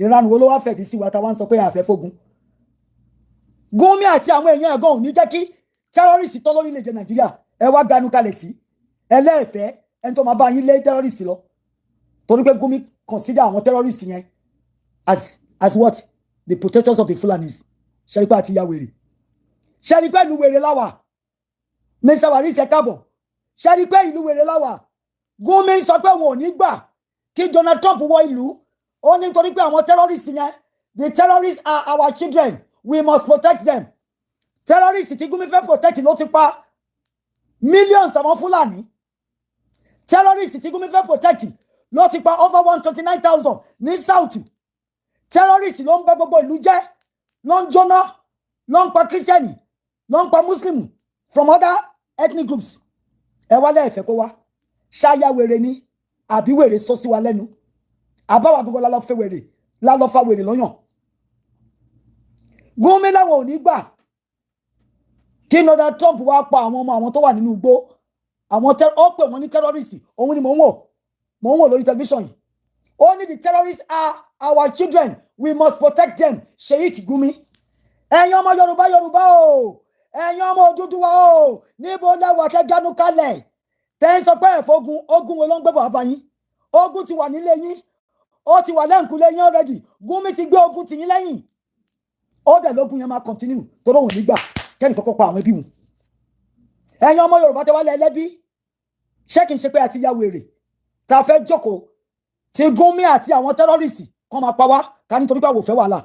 ìran wo ló wá fẹ̀dí sí wa tá wá ń sọ pé àfẹ́ fógun Gumi àti àwọn èèyàn ẹ̀gán ò ní jẹ́ kí terrorist tó lórílẹ̀-èdè Nàìjíríà ẹ wá ganu kalẹ̀ sí ẹlẹ́ẹ̀fẹ́ ẹni tó máa bá yín lé terrorist lọ torí pé Gumi consider àwọn terrorist yẹn as what the protectors of the Fulanis ṣẹ́rípẹ́ àti ya wèrè ṣẹ́rípẹ́ ìlú wèrè láwà Mr. Waris ẹ káàbọ̀ ṣẹ́rípẹ́ ìlú wèrè láwà Gumi sọ pé wọn ò ní gbà kí Donald Trump wọ ìlú ó ní torí pé àwọn terrorists yẹn the terrorists are our children we must protect them terrorists tí Gumi fẹ́ protect ló ti pa millions àwọn Fúlàní terrorists tí Gumi fẹ́ protect ló ti pa over 129,000 ní south terrorists ló ń bà gbogbo ìlú jẹ́ ló ń jóná ló ń pa Christian ló ń pa Muslim from other ethnic groups ẹ wá lẹ́ẹ̀fẹ́ kó wá ṣáyà wèrè ni àbí wèrè sọ sí wa lẹ́nu àbáwá gbogbo lálọ́ fẹ́ wèrè lálọ́ fa wèrè lọ́yàn Gumi láwọn ò ní gbà kí Donald Trump wá pa àwọn ọmọ àwọn tó wà nínú igbó àwọn ó pè wọ́n ní terrorists òun ni mò ń wò lórí television yìí ó ní the terrorists are our children we must protect them Sheikh Gumi ẹ̀yin ọmọ Yorùbá o ẹ̀yin ọmọ Odùduwà o níbo lẹ́wà tẹ́ gánú kalẹ̀ tẹ́ ń sọ pé ẹ̀fọ́gun ogun wo ló ń gbé bọ̀ bá yín ogun ti wà nílé yín ó ti wà lẹ́ǹkúlé yín already Gumi ti gbé ogun tì yín lẹ́yìn ó dẹ̀ lógun yẹn máa continue tó lóhùn nígbà kẹ́ni kọ́kọ́ pa àwọn ẹbí wọn ẹ̀yin ọmọ Yorùbá tẹ́ wá lẹ́ ẹlẹ́bí ṣé kìí ṣe pé àti ya wèrè tá a fẹ́ jókòó tí Gumi àti àwọn terrorists kan máa pa wá ká nítorí pé àwọn ò fẹ́ wàhálà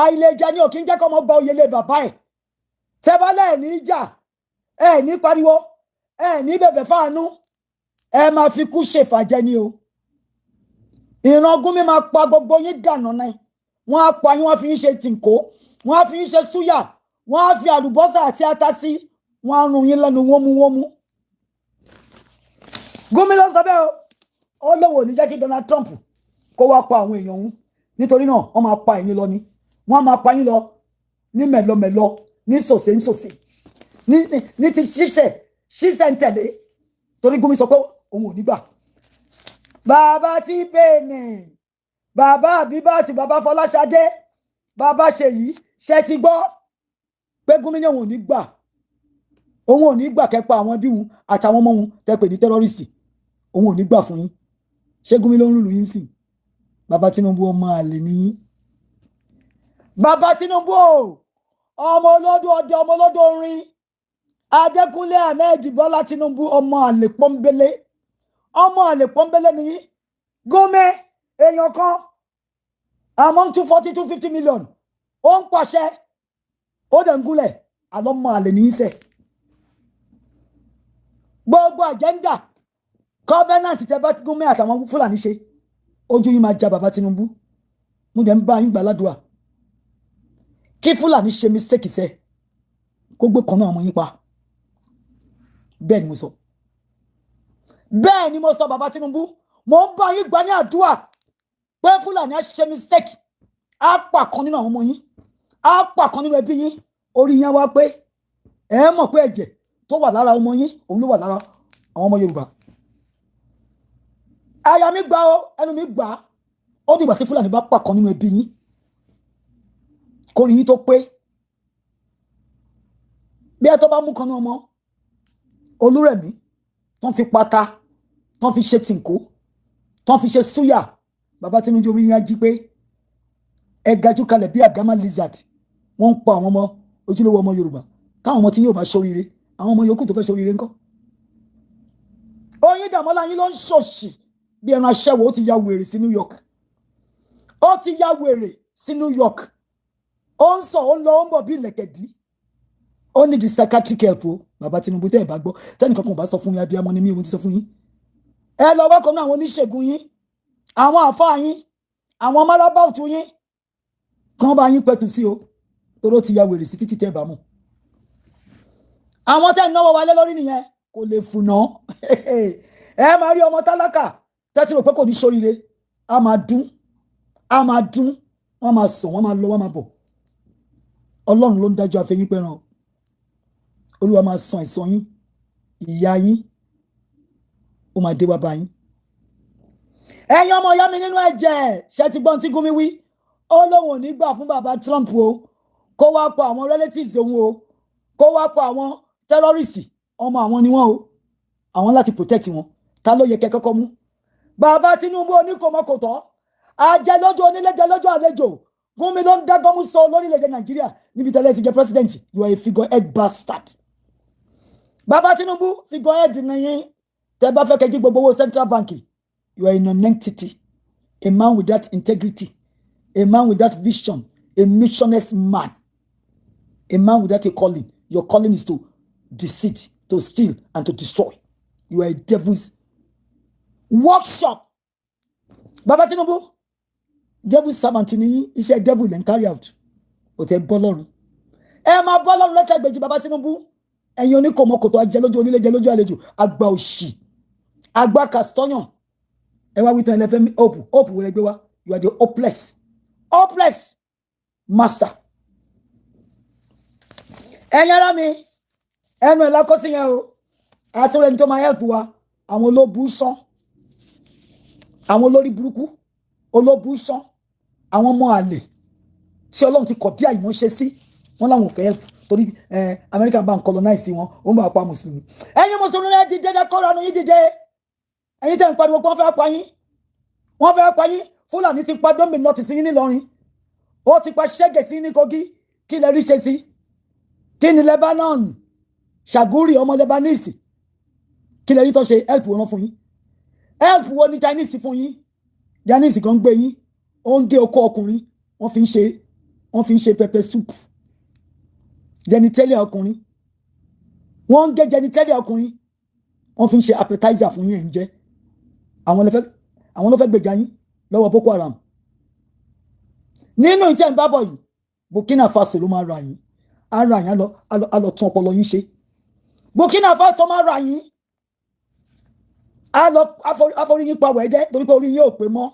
àìlèjà ni ò kí ń jẹ́ kọ́ ọmọ gba oyè lé bàbá ẹ̀ tẹ́bálẹ̀ ẹ̀ ní ìjà ẹ̀ ní pariwo ẹ̀ ní bẹ̀bẹ̀ fáànú ẹ̀ máa fi kú ṣèfàjẹ́ ni o ìran Gumi máa pa gbogbo yín dànù náà wọ́n á pa yín wọ́n fi ń ṣe tìǹkó wọ́n á fi ń ṣe súyà wọ́n á fi àlùbọ́sà àti ata sí wọ́n á rún yín lẹ́nu wómúwómú Gumi ló sọ bẹ́ẹ̀ ó lóun ò ní jẹ́ kí Donald Trump kó wá pa àwọn èèyàn òun nítorí náà wọ́n máa pa ẹ̀yin lọ ni wọ́n máa pa yín lọ ní mẹ̀lọmẹ̀lọ ní sòsè ní ti ṣíṣẹ̀ ń tẹ̀lé torí Gumi sọ pé òun ò ní gbà bàbá tí pèèní bàbá Àbíbátì bàbá Fọláṣadé bàbá Ṣèyí ṣe ti gbọ́ pé Gumi ní òun ò ní gbà kẹ́pa àwọn ẹbí wọn àtàwọn ọmọ wọn tẹ́ pè ní tẹ́rọ́rìsì òun ò ní gbà fún yín ṣé Gumi ló ń lùlù yín sí bàbá Tinubu ọmọ àlè ní bàbá Tinubu ọmọ olódò ọdẹ ọmọ olódò orin Adékúnlé Ahmed Bọ́lá Tinubu ọmọ àlè pọ́nbélé ní Gumi èèyàn kan among 240-250 million ó ń pàṣẹ ó dẹ̀ ń gúnlẹ̀ àlọ́mọ àlè ní í sẹ̀ gbogbo agenda covenant tẹ́ bá Gumi àtàwọn Fúlàní ṣe ojú yín máa ja bàbá Tinubu mo dẹ̀ ń bá yín gbàládùá kí Fúlàní ṣe mí sékìsẹ́ kó gbé kan náà mọ́ yín pa bẹ́ẹ̀ ni mo sọ bàbá Tinubu mo ń bá yín gbà ní àdúrà pé Fúlàní á ṣe mistake á pa kan nínú àwọn ọmọ yín á pa kan nínú ẹbí yín orí yín wá pé ẹ mọ̀ pé ẹ̀jẹ̀ tó wà lára ọmọ yín òun ló wà lára àwọn ọmọ Yorùbá àyà mi gbà ó ẹnu mi gbà ó dìgbà sí Fúlàní bá pa kan nínú ẹbí yín kórìí yín tó pé bí ẹ tó bá mú kan ní ọmọ Olúrẹ̀mí tán fi pata tán fi ṣe tìǹkó tán fi ṣe súyà bàbá Tinubu orí yín á jí pé ẹ gajú kalẹ̀ bí àgámà lizard wọ́n ń pa àwọn ọmọ ojúlówó ọmọ Yorùbá káwọn ọmọ tí yóò bá ṣoríire àwọn ọmọ yòókù tó fẹ́ ṣoríire ńkọ́ Oyin Dàmọ́lá yín ló ń ṣòṣì bí ẹran aṣẹ́wó ó ti ya wèrè sí New York ó ń sọ ó ń lọ ó ń bọ̀ bí ìlẹ̀kẹ̀dí ó ní di psychiatric help o bàbá Tinubu tẹ́ ẹ̀ bá gbọ́ tẹ́nìkan kan ò bá sọ fún mi abiyamọ ni mí mo ti sọ fún yín ẹ lọ wákọ̀ náà àwọn oníṣègùn yín àwọn àfáà yín àwọn málábàtú yín kàn bá yín pẹ̀tù sí o toró ti ya wèrè sí títí tẹ́ ẹ̀ bá mú àwọn tẹ́ ẹ̀ náwó wálé lórí nìyẹn kò lè fùnà ẹ máa rí ọmọ tálákà tẹ́tí rò pé kò ní ṣoríire a máa dún wọ́n máa sùn wọ́n máa lọ wọ́n máa bọ̀ Ọlọ́run ló ń dájọ́ àfẹ́yìn pẹ́ràn Olúwa máa san ẹ̀san yín ìyà yín ó máa dé wá bá yín ẹ̀yin ọmọ ìyá mi nínú ẹ̀jẹ̀ ṣe ti gbọ́n tí Gumi wí ó lóun ò ní gbà fún bàbá Trump o kó wá pa àwọn relatives òun o kó wá pa àwọn terrorists ọmọ àwọn ni wọ́n o àwọn láti protect wọn ta ló yẹ kẹ́ kọ́kọ́ mú bàbá Tinubu oníkòmọ́kòtọ́ ajẹ́ lójú onílẹ̀jẹ̀ lójú àlejò Gumi ló ń dágọ́mú sọ lórílẹ̀‐èdè Nàìjíríà níbi tẹ́lẹ̀ ti jẹ́ president you are a figurehead bastard bàbá Tinubu figurehead nìyí tẹ́ bá fẹ́ kẹ́jí gbogbo owó central bank you are a non-entity a man without integrity a man without vision a missionless man a man without a calling your calling is to deceit to steal and to destroy you are a devil's workshop bàbá Tinubu devil's servant ni iṣẹ́ devil and carry out o tẹ bọ́ lọ́run ẹ máa bọ́ lọ́run lẹ́sẹ̀ gbèjì bàbá Tinubu ẹ̀yin oníkòmọ́kòtò ajẹ́ lójú onílé jẹ́ lójú àlejò àgbà òṣì àgbà kàstọ́yàn ẹ wá wítan ẹlẹ́fẹ́ mi hope wọlé gbé wá you are the hopeless master ẹ̀yin ara mi ẹnu ẹ̀ lákọ́sí yẹn o àtúrẹ́ ní tó máa help wa àwọn olóbù sán àwọn olórí burúkú olóbù sán àwọn ọmọ àlè tí Ọlọ́run ti kọ̀ bí àìmọ́ ṣe sí wọ́n láwọn ò fẹ́ help torí American bank colonize wọn ó ń bá pa mùsùlùmí ẹ̀yin mùsùlùmí ẹ dìde dẹ́kọ́ra ní dìde ẹ̀yin tẹ̀ ń pariwo pé wọ́n fẹ́ pa yín Fúlàní ti pa dómìn náà ti sí yín nílọrin ó ti pa ṣẹ́gẹ̀ sí ní Kogi kí lẹ rí ṣe sí kí ni Lebanon Ṣàgúrì ọmọ Lebanese kí lẹ rí tó ṣe help wọn fún yín help wo ni Chinese fún yín Chinese kan gbé yín ó ń gé okó ọkùnrin wọ́n fi ń ṣe pepper soup genitalia ọkùnrin wọ́n ń gé genitalia ọkùnrin wọ́n fi ń ṣe appetizer fún yín ẹ̀ ń jẹ àwọn ló fẹ́ gbèjà yín lọ́wọ́ Boko Haram nínú ìtẹ́ ń bábọ̀ yìí Burkina Faso ló máa ra yín ara yín á lọ tún ọpọlọ yín ṣe Burkina Faso máa ra yín á lọ àforí yín pa wẹ̀ẹ́dẹ́ torí pé orí yín ò pé mọ́.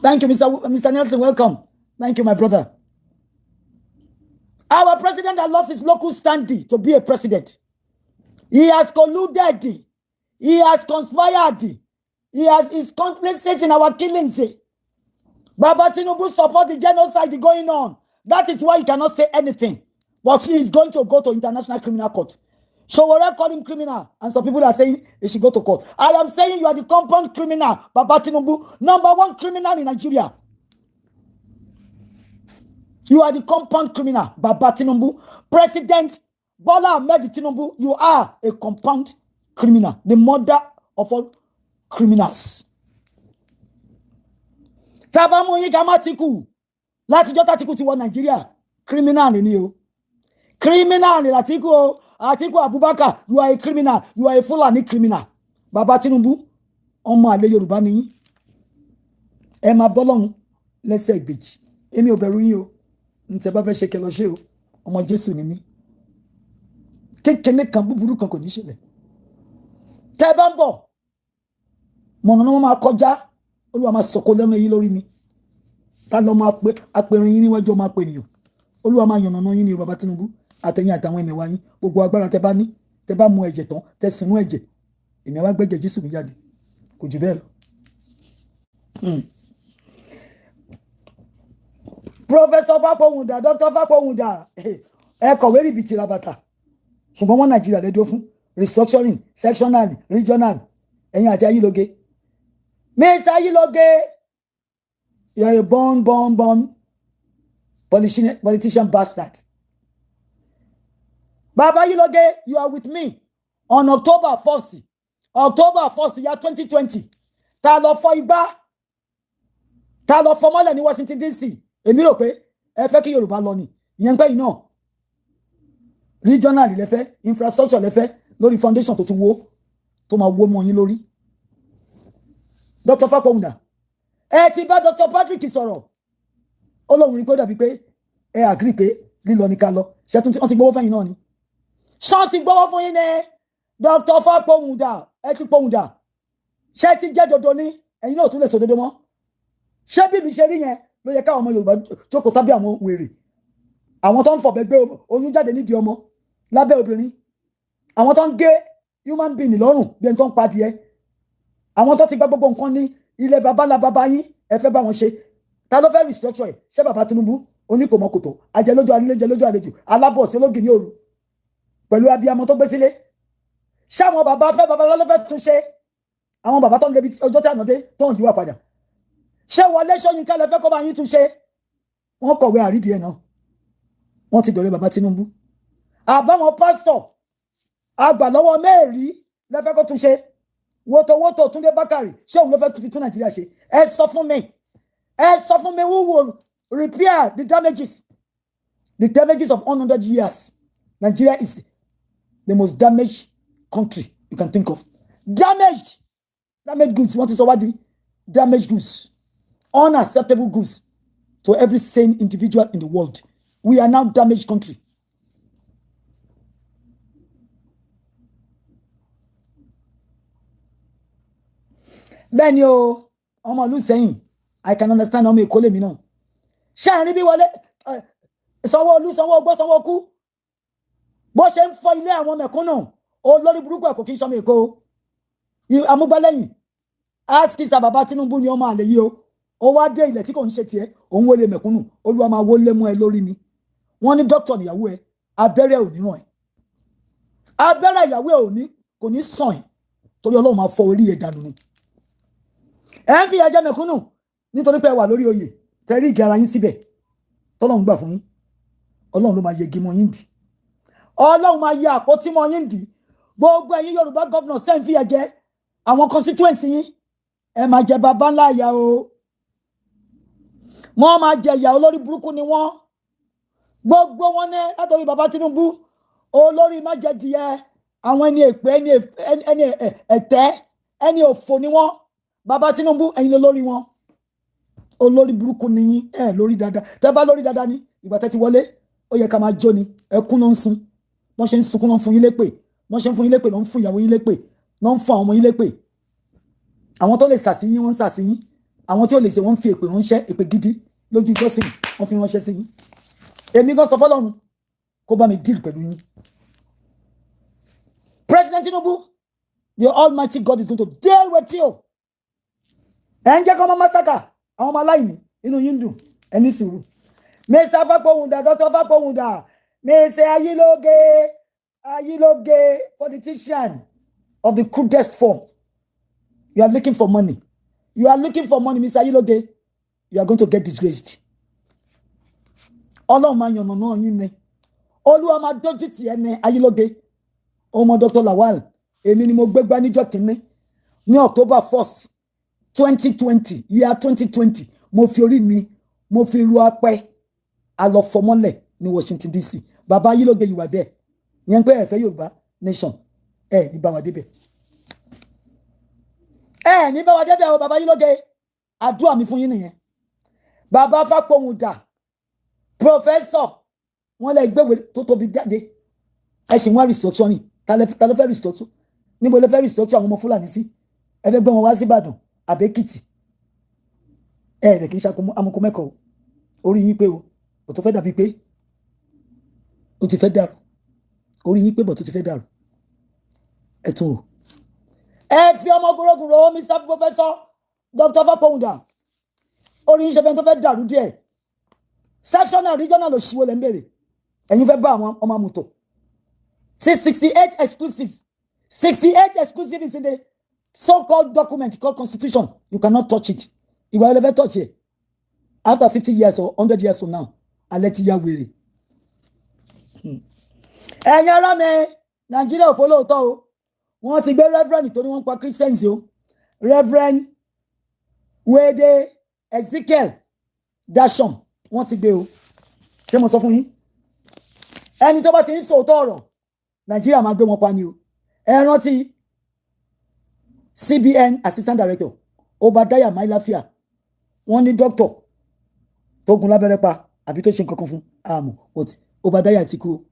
Thank you, Mr. Nelson. Welcome. Thank you, my brother. Our president has lost his local standing to be a president. He has colluded. He has conspired. He is complicit in our killings. Baba Tinubu support the genocide going on. That is why he cannot say anything. But he is going to go to International Criminal Court. Showore call him criminal. And some people are saying he should go to court. I am saying you are the compound criminal. Baba Tinubu, #1 criminal in Nigeria. You are the compound criminal. Baba Tinubu. President Bola Ahmed Tinubu, you are a compound criminal. The mother of all criminals. Tabamu Yigamatiku. Láti jota tiku ti wọ Nigeria. Criminal ni o. Criminal ni Latiku. Atiku Abubakar, you are a criminal. You are a Fulani criminal. Baba Tinubu, ọmọ àlè Yorùbá ni yín. Ẹ máa bọ́lọ́hun lẹ́sẹ̀ ìgbèjì. Èmi ò bẹ̀rù yín o. Ntẹ́ bá fẹ́ ṣe kẹ́ lọ ṣe o. Ọmọ Jésù ni mí. Kékeré kan búburú kan kò ní ṣẹlẹ̀. Tẹ́ bá ń bọ̀. Mọ̀nà náà máa kọjá. Olúwa máa sọ̀kò lẹ́nu yín lórí mi. Ta ló máa pé apẹ̀rin yín níwájú ọmọ apẹ̀nìyàn. Olúwa máa yànnàná yín ní o Baba Tinubu. Àtẹ̀yìn àtàwọn ẹ̀mẹ̀wá yín gbogbo agbára tẹ́ bá ní tẹ́ bá mu ẹ̀jẹ̀ tán tẹ́ sínú ẹ̀jẹ̀ èmi àwa gbẹ́jẹ̀ Jésù mi jáde kò jù bẹ́ẹ̀ lọ. Professor Fapohunda Dr. Fapohunda ẹ kọ̀wé rìbìtì rabata ṣùgbọ́n wọ́n Nàìjíríà lẹ́dọ́ fún restructuring sectional regional ẹ̀yìn àti Ayílóge. Mr. Ayílóge, you are a born politician bastard. Baba Ayílóge, you are with me on October 1st, year 2020. Ta lọ fọ́ igbá, ta lọ fọ́ mọ́lẹ̀ ní Washington DC. Èmi rò pé ẹ fẹ́ kí Yorùbá lọ ni. Ìyẹn pé iná regional lẹ fẹ́, infrastructure lẹ fẹ́ lórí foundation tó ti wó tó máa wó mọ́ yín lórí. Dr. Fapohunda, ẹ ti bá Dr. Patrick sọ̀rọ̀. Ó lóun rí pé ó dàbí pé ẹ agree pé lílọ ní ká lọ. Ṣé wọ́n ti gbowó fẹ́yìn náà ni? Ṣé ti gbowó fún yín ní Dr. Fapohunda? Ẹ ti pohùndà. Ṣé ti jẹ́ dodo ní ẹ̀yin náà tún lè sọ dodo mọ́? Ṣé bí mi ṣe rí yẹn ló yẹ káwọn ọmọ Yorùbá jókòó sábẹ́ àwọn wèrè? Àwọn tó ń fọ̀bẹ gbé oyún jáde nídìí ọmọ lábẹ́ obìnrin. Àwọn tó ń gé human being lọ́rùn bí ẹni tó ń pa adìẹ àwọn tó ti gba gbogbo nǹkan ní ilẹ̀ babalá baba yín ẹ fẹ́ bá wọn ṣe ta ló fẹ́ restructure ẹ̀ ṣé bàbá Tinubu oníkòmọ́kòtò ajẹlójú alílẹ́jẹ lójú àlejò alábọ̀ọ́sí ológì ní òru pẹ̀lú abiyamọ tó gbé sílé ṣé àwọn bàbá fẹ́ babalá ló fẹ́ tún ṣe àwọn bàbá tó ń débi ọjọ́ tí ànádé tó ń yíwà padà ṣé Wọlé Ṣóyínká lẹ fẹ́ kó bá yín tún ṣe wọ́n kọ̀wé àrídìí ẹ̀ náà wọ́n ti dọ̀rẹ́ bàbá Tinubu àbáwọn pásítọ̀ àgbà lọ́wọ́ mẹ́ẹ̀rí lẹ́fẹ́ kó tún ṣe wotowoto Túndé Bákàrè ṣé òun ló fẹ́ fi tún Nàìjíríà ṣe ẹ sọ fún mi who will repair the damages of 100 years. Nigeria is the most damaged country you can think of. Damaged goods. What is already damaged goods, unacceptable goods to every sane individual in the world. We are now damaged country. Then you, Omo saying, I can understand how me call me now. Ṣáàrin bí Wọlé Sanwó-Olú Sanwó-Ogbó Sanwó-Okú bó ṣe ń fọ́ ilé àwọn mẹ̀kúnnù olórí burúkú ẹ̀ kò kí ń ṣọmọ Èkó amúgbálẹ́yìn askisa bàbá Tinubu ni ó máa lè yí o ó wá dé ilẹ̀ tí kò ń ṣe tiẹ̀ òun wọlé mẹ̀kúnnù Olúwa máa wọlé mú ẹ lórí ni wọ́n ní dókítà níyàwó ẹ abẹ́rẹ́ ò ní ràn ẹ́ abẹ́rẹ́ ìyàwó ẹ kò ní sàn ẹ́ torí Ọlọ́run máa fọ orí ẹ̀ dànù ni ẹ ń fi ẹjẹ́ mẹ̀kúnnù nítorí pé ẹ wà lórí oyè tẹ̀rí ìgì ara yín síbẹ̀ tọ́lọ́run gbà fún yín Ọlọ́run ló máa yẹgi mọ́ yín dì Ọlọ́run máa yẹ àpótí mọ́ yín dì gbogbo ẹ̀yin Yorùbá gọ́vnọ̀ sẹ́ń fi ẹ̀jẹ̀ àwọn constituency yín ẹ máa jẹ bàbá ńlá ìyà o wọ́n máa jẹ ìyà olórí burúkú ni wọ́n gbogbo wọn ní látọ̀rí bàbá Tinubu olórí má jẹ díẹ̀ àwọn ẹni èpè ẹni ẹ̀tẹ́ ẹni òfò ni wọ́n bàbá Tinubu ẹ̀yin lórí wọn olórí burúkú ni yín lórí dáadáa tẹ́ bá lórí dáadáa ní ìgbà tẹ́ ti wọlé ó yẹ ká máa jó ni ẹkún ló ń sun wọ́n ṣe ń sunkún ló ń fún yín lépè wọ́n ṣe ń fún yín lépè ló ń fún ìyàwó yín lépè ló ń fún àwọn ọmọ yín lépè àwọn tó lè sàsí yín wọ́n ń sàsí yín àwọn tí ò lè ṣe wọ́n ń fi èpè ránṣẹ́ èpè gidi lójú ìjọsìn wọ́n fi ránṣẹ́ sí yín èmi gan sọ fọ́lọ́run kó bá mi deal pẹ̀lú yín. President Tinubu, the Almighty God is going to deal with you. ẹ ń jẹ́ kọ́ ọmọ masaka àwọn ọmọ aláìní inú yín dùn ẹni sùúrù mẹ́sà Fápọ̀hùndà Dr. Fápọ̀hùndà mẹ́sà ayílóge politician of the crudest form. You are looking for money. Mr. Ayílóge. You are going to get disgraced. Ọlọ́run máa yànnà náà yín ni. Olúwa máa dójú tì ẹ́ ní Ayílóge. Ọmọ Dr. Lawal. Èmi ni mo gbégbá níjọ́ kìíní. Ní October 1st, 2020, year 2020. Mo fi orí mi, mo fi ru apẹ́. A lọ fọmọ́lẹ̀ ní Washington DC. Bàbá Ayílóge you were there. Yẹn pé ẹ fẹ́ Yorùbá nation. Ní bá wa débẹ̀. Ní bá wa débẹ̀ o bàbá Ayílóge. Àdúrà mi fún yín nìyẹn. Bàbá Fápọ̀hùndà professor wọ́n lè gbéwé tó tóbi jáde. Ẹ ṣì wọ́n restructure ni. Ta ló fẹ́ restructure? Níbo ló fẹ́ restructure àwọn ọmọ Fúlàní sí? Ẹ fẹ́ gbé wọn wá sí Ìbàdàn àbẹ́kìtì. Rẹ̀ kì í ṣe amúkú mẹ́kọ̀ọ́. Orí yín pé o. Ó tó fẹ́ dàbí pé ó ti fẹ́ dàrú. Orí yín pé bọ̀ tó ti fẹ́ dàrú. Ẹ tún o. Ẹ fi ọmọ gúrógúró Mr. Professor Dr. Fápọ̀hùndà. Orí yín ṣe bẹ́ẹ̀ tó fẹ́ dàrú díẹ̀. Sectional regional òṣìwò lẹ́ ń bèrè. Ẹ̀yin fẹ́ bá àwọn ọmọ àmùtọ̀. 68 exclusives. 68 exclusives is in the so-called document called constitution. You cannot touch it. If I ever touch it, after 50 years or 100 years from now, I'll let you weary. Ẹ̀yin ará mi, Nigeria ò follow tó o. Wọ́n ti gbé reverend tó ní wọ́n pa Christians o. Reverend Wede Ezekiel Dashon wọ́n ti gbé o. Ṣé mo sọ fún yín? Ẹni tó bá ti ń sòótọ́ ọ̀rọ̀, Nigeria máa gbé wọn pa ni o. Ẹ rántí CBN assistant director Obadiah Mailafia wọ́n ní doctor tó gun lábẹ́rẹ́ pa àbí tó ṣe nǹkan kan fún àmọ́ Obadiah ti kú.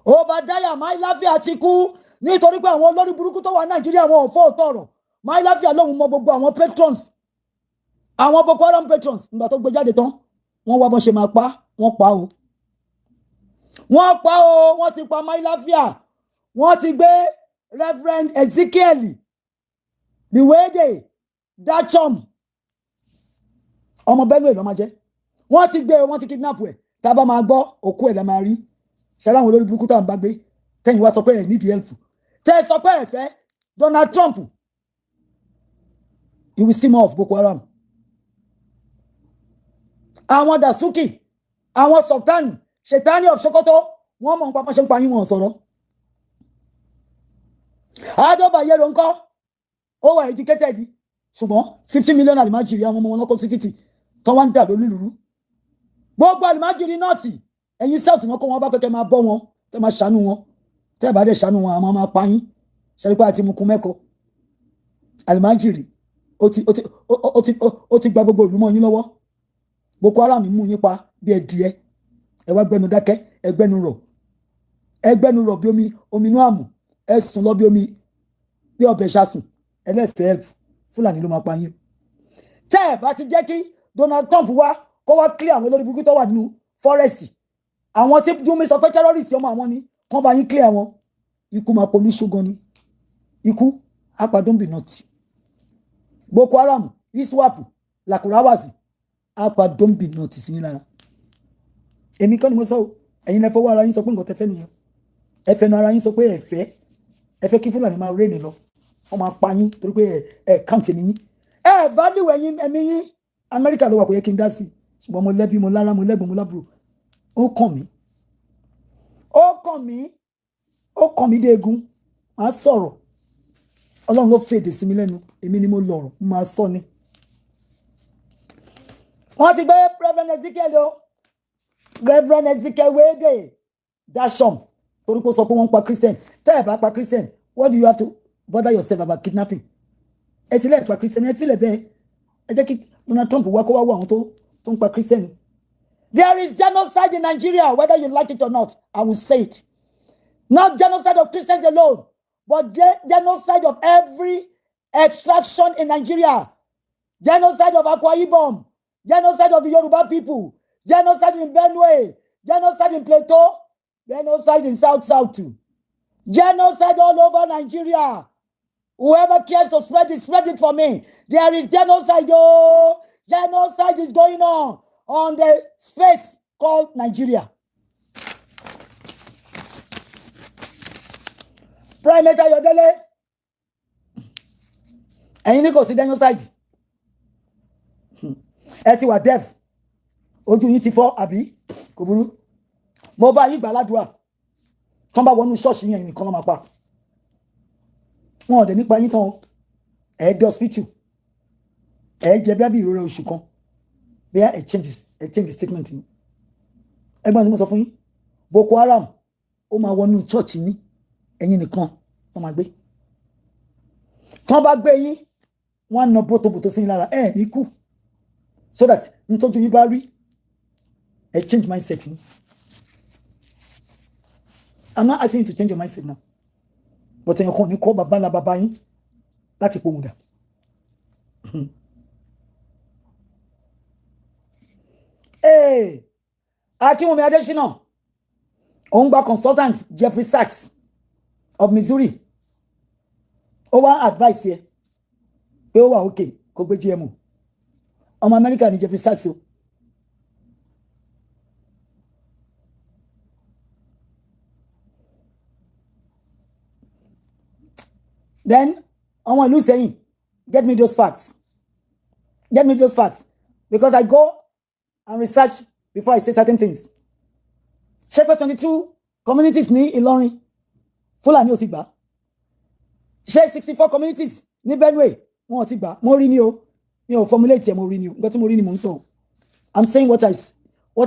Obadiah Mailafia ti kú nítorí pé àwọn olórí burúkú tó wà Nàìjíríà wọn ò fọ́ òótọ́ ọ̀rọ̀. Mailafia lóhun mọ gbogbo àwọn patrons àwọn Boko Haram patrons nígbà tó gbé jáde tán wọ́n wá bọ́n ṣe máa pa wọ́n pa o. Wọ́n ti pa Mailafia wọ́n ti gbé Reverend Ezekiel Biwede Dachom ọmọ Benue ló máa jẹ́ wọ́n ti gbé wọ́n ti kidnap ẹ̀ tá a bá máa gbọ́ òkú ẹ̀ la máa rí ṣẹlẹ̀ àwọn olórí burúkú tá à ń bá gbé tẹ́yìn wá sọ pé ẹ̀ nídìí help tẹ́ ẹ sọ pé ẹ fẹ́ Donald Trump you will see more of Boko Haram àwọn Dasuki àwọn Sultan Shetani of Sokoto wọ́n mọ̀ nípa pàṣẹ ń pa yín wọn sọ̀rọ̀ Adóbayèrò ńkọ́ ó wà educated ṣùgbọ́n 50 million alimajiri àwọn ọmọ wọn lọ́kọ́ títí tó wá ń dà lórí lùrú gbogbo alimajiri nọ́ọ̀tì ẹ̀yin south wọn kó wọn bá pẹ́ kẹ́ máa bọ́ wọn kẹ́ máa ṣàánú wọn tẹ́ ẹ̀ bá dẹ̀ ṣàánú wọn àwọn máa pa yín ṣẹ́rípá àti mukun mẹ́kọ alimajiri ó ti gba gbogbo ìlú mọ́ yín lọ́wọ́ Boko Haram mú yín pa bí ẹdìẹ ẹ wá gbẹnu dákẹ́ ẹgbẹ́nu rọ̀ bí omi inú àmù ẹ sùn lọ bí omi bí ọbẹ̀ ṣàsùn ẹlẹ́fẹ̀ẹ́ help Fúlàní ló máa pa yín tẹ́ ẹ̀ bá ti jẹ́ kí Donald Trump wá kó wá clear àwọn olórí burúkú tó wà nínú fọ́rẹ́sì àwọn tí Gumi sọ pé terrorist ọmọ àwọn ni kán bá yín clear wọn ikú máa polú ṣógan ni ikú apadóńbì nọtì Boko Haram ISWAP Lakurawazi apadóńbì nọtì sí yín lára èmi kọ́ ni mo sọ o ẹ̀yin lẹ fọwọ́ ara yín sọ pé nǹkan tẹ́ fẹ́ nìyẹn ẹ fẹnu ara yín sọ pé ẹ fẹ́ kí Fúlàní máa rẹ́ni lọ wọ́n máa pa yín torí pé ẹ káǹtì nìyí ẹ value ẹ̀yin ẹ̀mí yín Amẹ́ríkà ló wà kò yẹ kí n dá sí ṣùgbọ́n mo lẹ́bí mo lára mo lẹ́gbọ̀n mo lábúrò ó kàn mí dé egun máa sọ̀rọ̀ Ọlọ́run ló fèdè sí mi lẹ́nu èmi ni mo lọ̀rọ̀ mo máa sọ ni. wọ́n ti gbé Reverend Ezekiel Wede Dashom torí kó sọ pé wọ́n ń pa Christian tẹ́ ẹ̀ bá pa Christian what do you have to bother yourself about kidnapping ẹ ti lẹ́ẹ̀ pa Christian ẹ fílẹ̀ bẹ́ẹ̀ ẹ jẹ́ kí Donald Trump wá kó wá wọ àwọn tó ń pa Christian. There is genocide in Nigeria whether you like it or not I will say it not genocide of Christians alone but genocide of every extraction in Nigeria genocide of Akwa Ibom genocide of the Yoruba people genocide in Benue genocide in Plateau genocide in South too genocide all over Nigeria. Whoever cares to spread it for me. There is genocide. Oh, genocide is going on the space called Nigeria. Prime Minister Yodele, ẹ̀yin ní kò sí genocide. Ẹ ti wà deaf. Ojú yín ti fọ́ àbí kò burú. Mo bá yín gbà ládùúrà. Tán bá wọnú ṣọ́ọ̀ṣì yẹn nìkan ló máa pa. Wọn ò dẹ̀ nípa yín tán ẹ dé hospital ẹ jẹ bí ìrora oṣù kan bí ẹ change statement yín ẹgbọ́n tí mo sọ fún yín Boko Haram ó máa wọnú church yín ẹ̀yin nìkan wọ́n máa gbé tán bá gbé yín wọ́n á na bótóbótó sí yín lára ẹ̀ ní kú so that nítorí yín bá rí ẹ change mindset yín. I'm not asking you to change your mindset now. But ẹ̀yin kan ní kọ́ bàbá ńlá bàbá yín láti pohùn dà. Akínwùmí Adésínà òun gba consultant Jeffrey Sachs of Missouri ó wá advice yẹ pé ó wà okay kó gbé GMO ọmọ Amẹ́ríkà ní Jeffrey Sachs o. Then ọmọ ìlú saying get me those facts because I go and research before I say certain things. Ṣé pé 22 communities ní Ìlọrin Fúlàní ò ti gbà ṣé 64 communities ní Benue wọn ò ti gbà mo rí ni o mi ò formulate ẹ mo rí ni o nǹkan tí mo rí ni mo ń sọ I'm saying what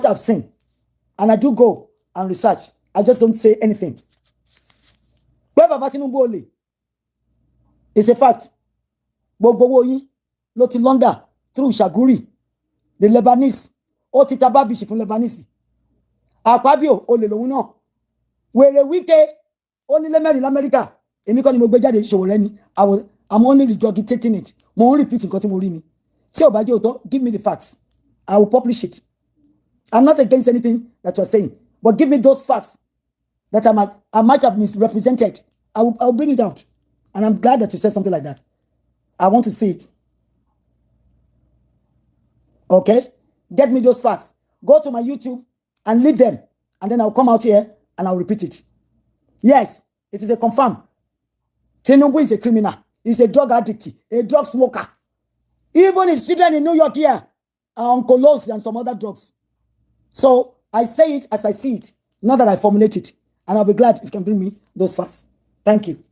I've seen and I do go and research I just don't say anything. Pé bàbá Tinubu ò lè. It's a fact. Gbogbo owó yín ló ti launder through Shaguri, the Lebanese. Ó ti tababishi fún Lebanese. Akpabio ó lè lòun náà. Wèrè Wike ó nílé mẹ́rin l'Amẹ́ríkà. Èmi kọ́ ni mo gbé jáde ìṣòwò rẹ ni. I'm only regurgitating it. Mo ń repeat nǹkan tí mo rí ni. Tí ò bá jẹ́ òótọ́, give me the facts. I will publish it. I'm not against anything that you're saying, but give me those facts that I might have misrepresented. I'll bring it out. And I'm glad that you said something like that. I want to see it. Okay? Get me those facts. Go to my YouTube and leave them. And then I'll come out here and I'll repeat it. Yes, it is a confirm. Tinubu is a criminal. He's a drug addict, a drug smoker. Even his children in New York here are on Colos and some other drugs. So I say it as I see it, not that I formulate it. And I'll be glad if you can bring me those facts. Thank you.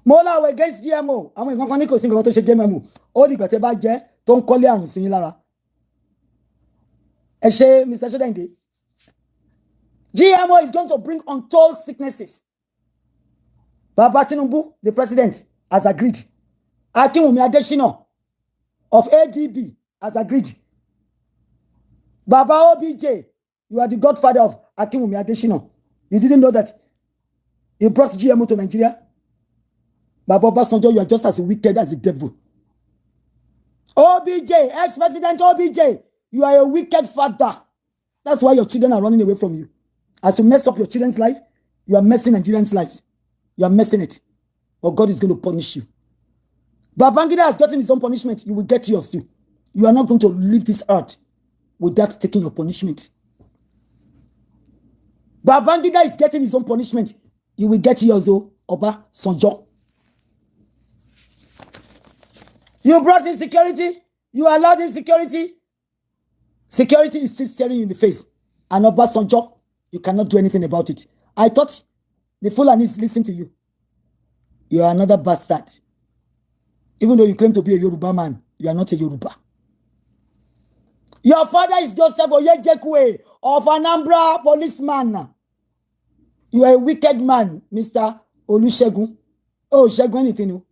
Mola we against GMO. Àwọn nǹkan kan ní kò sí nǹkan tó ṣe GMO. Ó di gbẹ̀tẹ̀ bá jẹ́ tó ń kọ́lé àrùn sí yín lára. Ẹ ṣé Mr. Shodende. GMO is going to bring untold sicknesses. Baba Tinubu, the president, has agreed. Akinwumi Adesina of ADB has agreed. Baba OBJ, you are the godfather of Akinwumi Adesina. You didn't know that he brought GMO to Nigeria? Baba Obasanjo, you are just as wicked as the devil. OBJ, ex-president OBJ, you are a wicked father. That's why your children are running away from you. As you mess up your children's life, you are messing Nigerians' lives. You are messing it. Or God is going to punish you. Babangida has gotten his own punishment. You will get yours too. You are not going to leave this earth without taking your punishment. Babangida is getting his own punishment. You will get yours, Oba Sanjo. You brought insecurity. You allowed insecurity. Security is still staring you in the face. And Oba Sanjo, you cannot do anything about it. I thought the Fulanis listen to you. You are another bastard. Even though you claim to be a Yoruba man, you are not a Yoruba. Your father is Joseph Oyejekwe of Anambra policeman. You are a wicked man, Mr. Olusegun. Oh, Shegun anything.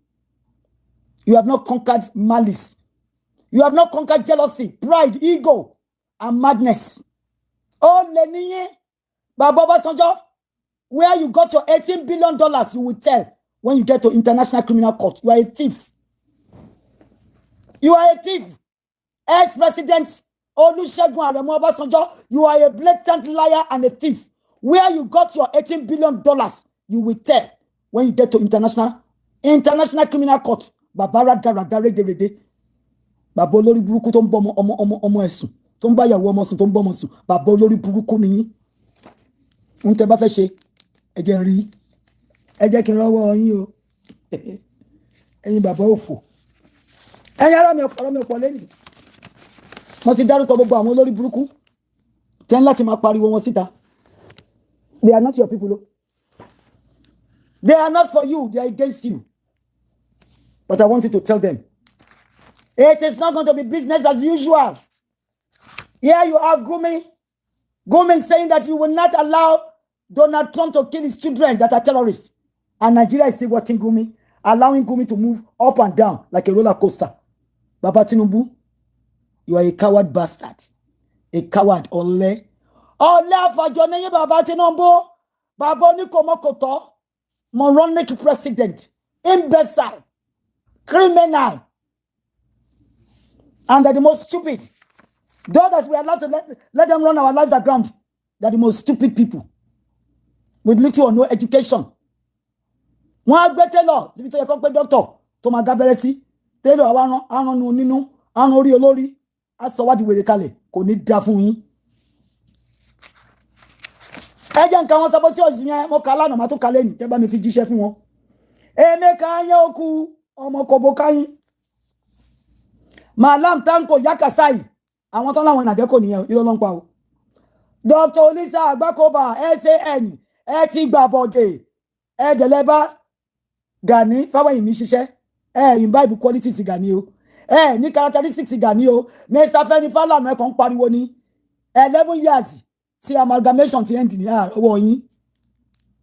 You have not conquered malice. You have not conquered jealousy, pride, ego, and madness. Oh, Leniye, Baba Obasanjo, where you got your $18 billion, you will tell when you get to International Criminal Court. You are a thief. You are a thief. Ex-President Olusegun Aremu Obasanjo, you are a blatant liar and a thief. Where you got your $18 billion, you will tell when you get to International Criminal Court. Babara Daradare Derede. Baba olórí burúkú tó ń bọ́ ọmọ ẹ̀sùn. Tó ń bá yàwó ọmọ sùn, tó ń bọ́ ọmọ sùn. Baba olórí burúkú nìyí. Ń tẹ́ bá fẹ́ ṣe, ẹ jẹ́ rí. Ẹ jẹ́ kí n rọ́wọ́ yín o. Ẹ̀yin bàbá òfò. Ẹ̀yin ará mi ọ̀pọ̀ lẹ́yìn. Mo ti dárúkọ gbogbo àwọn olórí burúkú. Tẹ́ ń láti máa pariwo wọn síta. They are not your people. They are not for you. They are against you. But I want you to tell them, it is not going to be business as usual. Here you have Gumi. Gumi saying that you will not allow Donald Trump to kill his children that are terrorists. And Nigeria is still watching Gumi, allowing Gumi to move up and down like a roller coaster. Baba Tinubu, you are a coward bastard. A coward, Ole. Ole afajoneye Baba Tinubu. Baba Onikomokoto. Moronic president. Imbecile. Criminal. And they're the most stupid. Those that we are allowed to let them run our lives aground, they're the most stupid people. With little or no education. Wọ́n á gbé tailor síbi tó yẹ kó gbé doctor tó máa dábẹ́rẹ́ sí. Tailor àwọn nínú àwọn orí olórí á sọ wádìí wèrè kalẹ̀ kò ní dá fún yín. Ẹ jẹ́ nǹkan wọn saboteurs yẹn mo kà lánàá máa tún kà lẹ́yìn tẹ́ bá mi fi jíṣẹ́ fún wọn. Emeka Anyaoku ọmọ Kobo Kayin. Malam Tanko Yakasai. Àwọn tán láwọn ìnàbẹ́kò nìyẹn irọ́ ló ń pa o. Dr. Olisa Agbakoba SAN ẹ ti gbàbọ̀dé ẹ dẹ̀lẹ́bá Gani Fáwẹ́yìnmí ṣiṣẹ́ ẹ imbibe qualities Gani o ẹ ní characteristics Gani o Mr. Fẹ́mi Fálànà ẹ̀kan pariwo ní 11 years tí amalgamation ti end ní ọwọ́ yín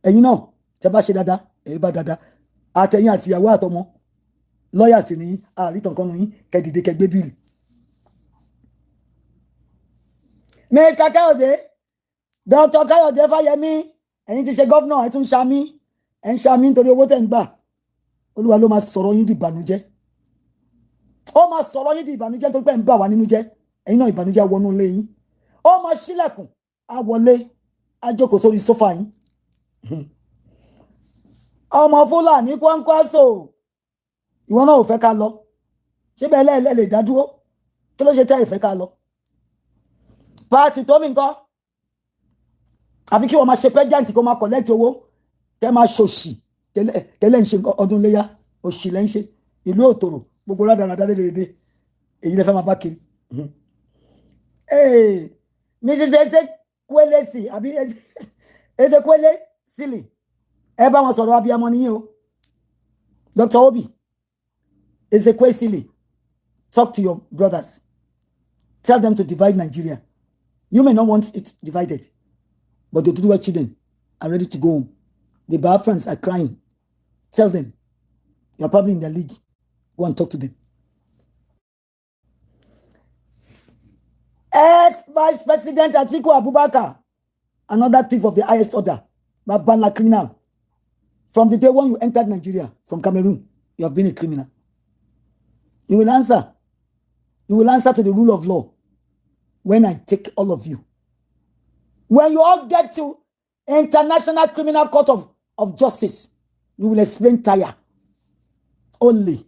ẹ̀yin náà tẹ́ bá ṣe dáadáa ẹ̀yin bá dáadáa àtẹ̀yìn àti ìyàwó àtọmọ lọ́yà sí ní àríkànkan yín kẹ́dìdé kẹgbé bíìlì. Mr. Káyọ̀dé Dr. Káyọ̀dé Fáyẹmí ẹ̀yin ti ṣe gọ́vnà ẹ̀ tún ṣàmì ẹ̀ ń ṣàmì nítorí owó tẹ̀ ń gbà Olúwa ló máa sọ̀rọ̀ yín di ìbànújẹ́ ó máa sọ̀rọ̀ yín di ìbànújẹ́ tó pẹ́ ń bà wá nínú jẹ́ ẹ̀yin náà ìbànújẹ́ wọnú ilé yín ó máa ṣílẹ̀kùn á wọlé á jókòó sórí sófà yín Ọmọ Fúlàní Kwankwaso. Ìwọ náà ò fẹ́ ká lọ. Ṣé bẹ́ẹ̀ lè dá dúró? Kí ló ṣe tẹ́ ìfẹ́ ká lọ? Pàtì tó mi nǹkan. Àfi kí wọ́n máa ṣe president kó máa collect owó. Kẹ́ máa ṣòṣì. Kẹ́lẹ́ ń ṣe ọdún léyà. Òṣì lẹ́ ń ṣe. Ìlú òtòrò. Gbogbo rádaràdá lédèrèdè. Èyí lẹ fẹ́ máa bá kiri. Mrs. Ezekwele sí àbí Ezekwele Sili. Ẹ bá wọn sọ̀rọ̀ abiyamọ nìyí o. Dr. Obi Ezekwele Sili. Talk to your brothers. Tell them to divide Nigeria. You may not want it divided, but the Oduduwa children are ready to go home. The Biafrans are crying. Tell them. You're probably in their league. Go and talk to them. Ex-Vice President Atiku Abubakar, another thief of the highest order, Babala criminal. From the day when you entered Nigeria from Cameroon, you have been a criminal. You will answer. You will answer to the rule of law when I take all of you. When you all get to International Criminal Court of Justice, you will explain tire. Only.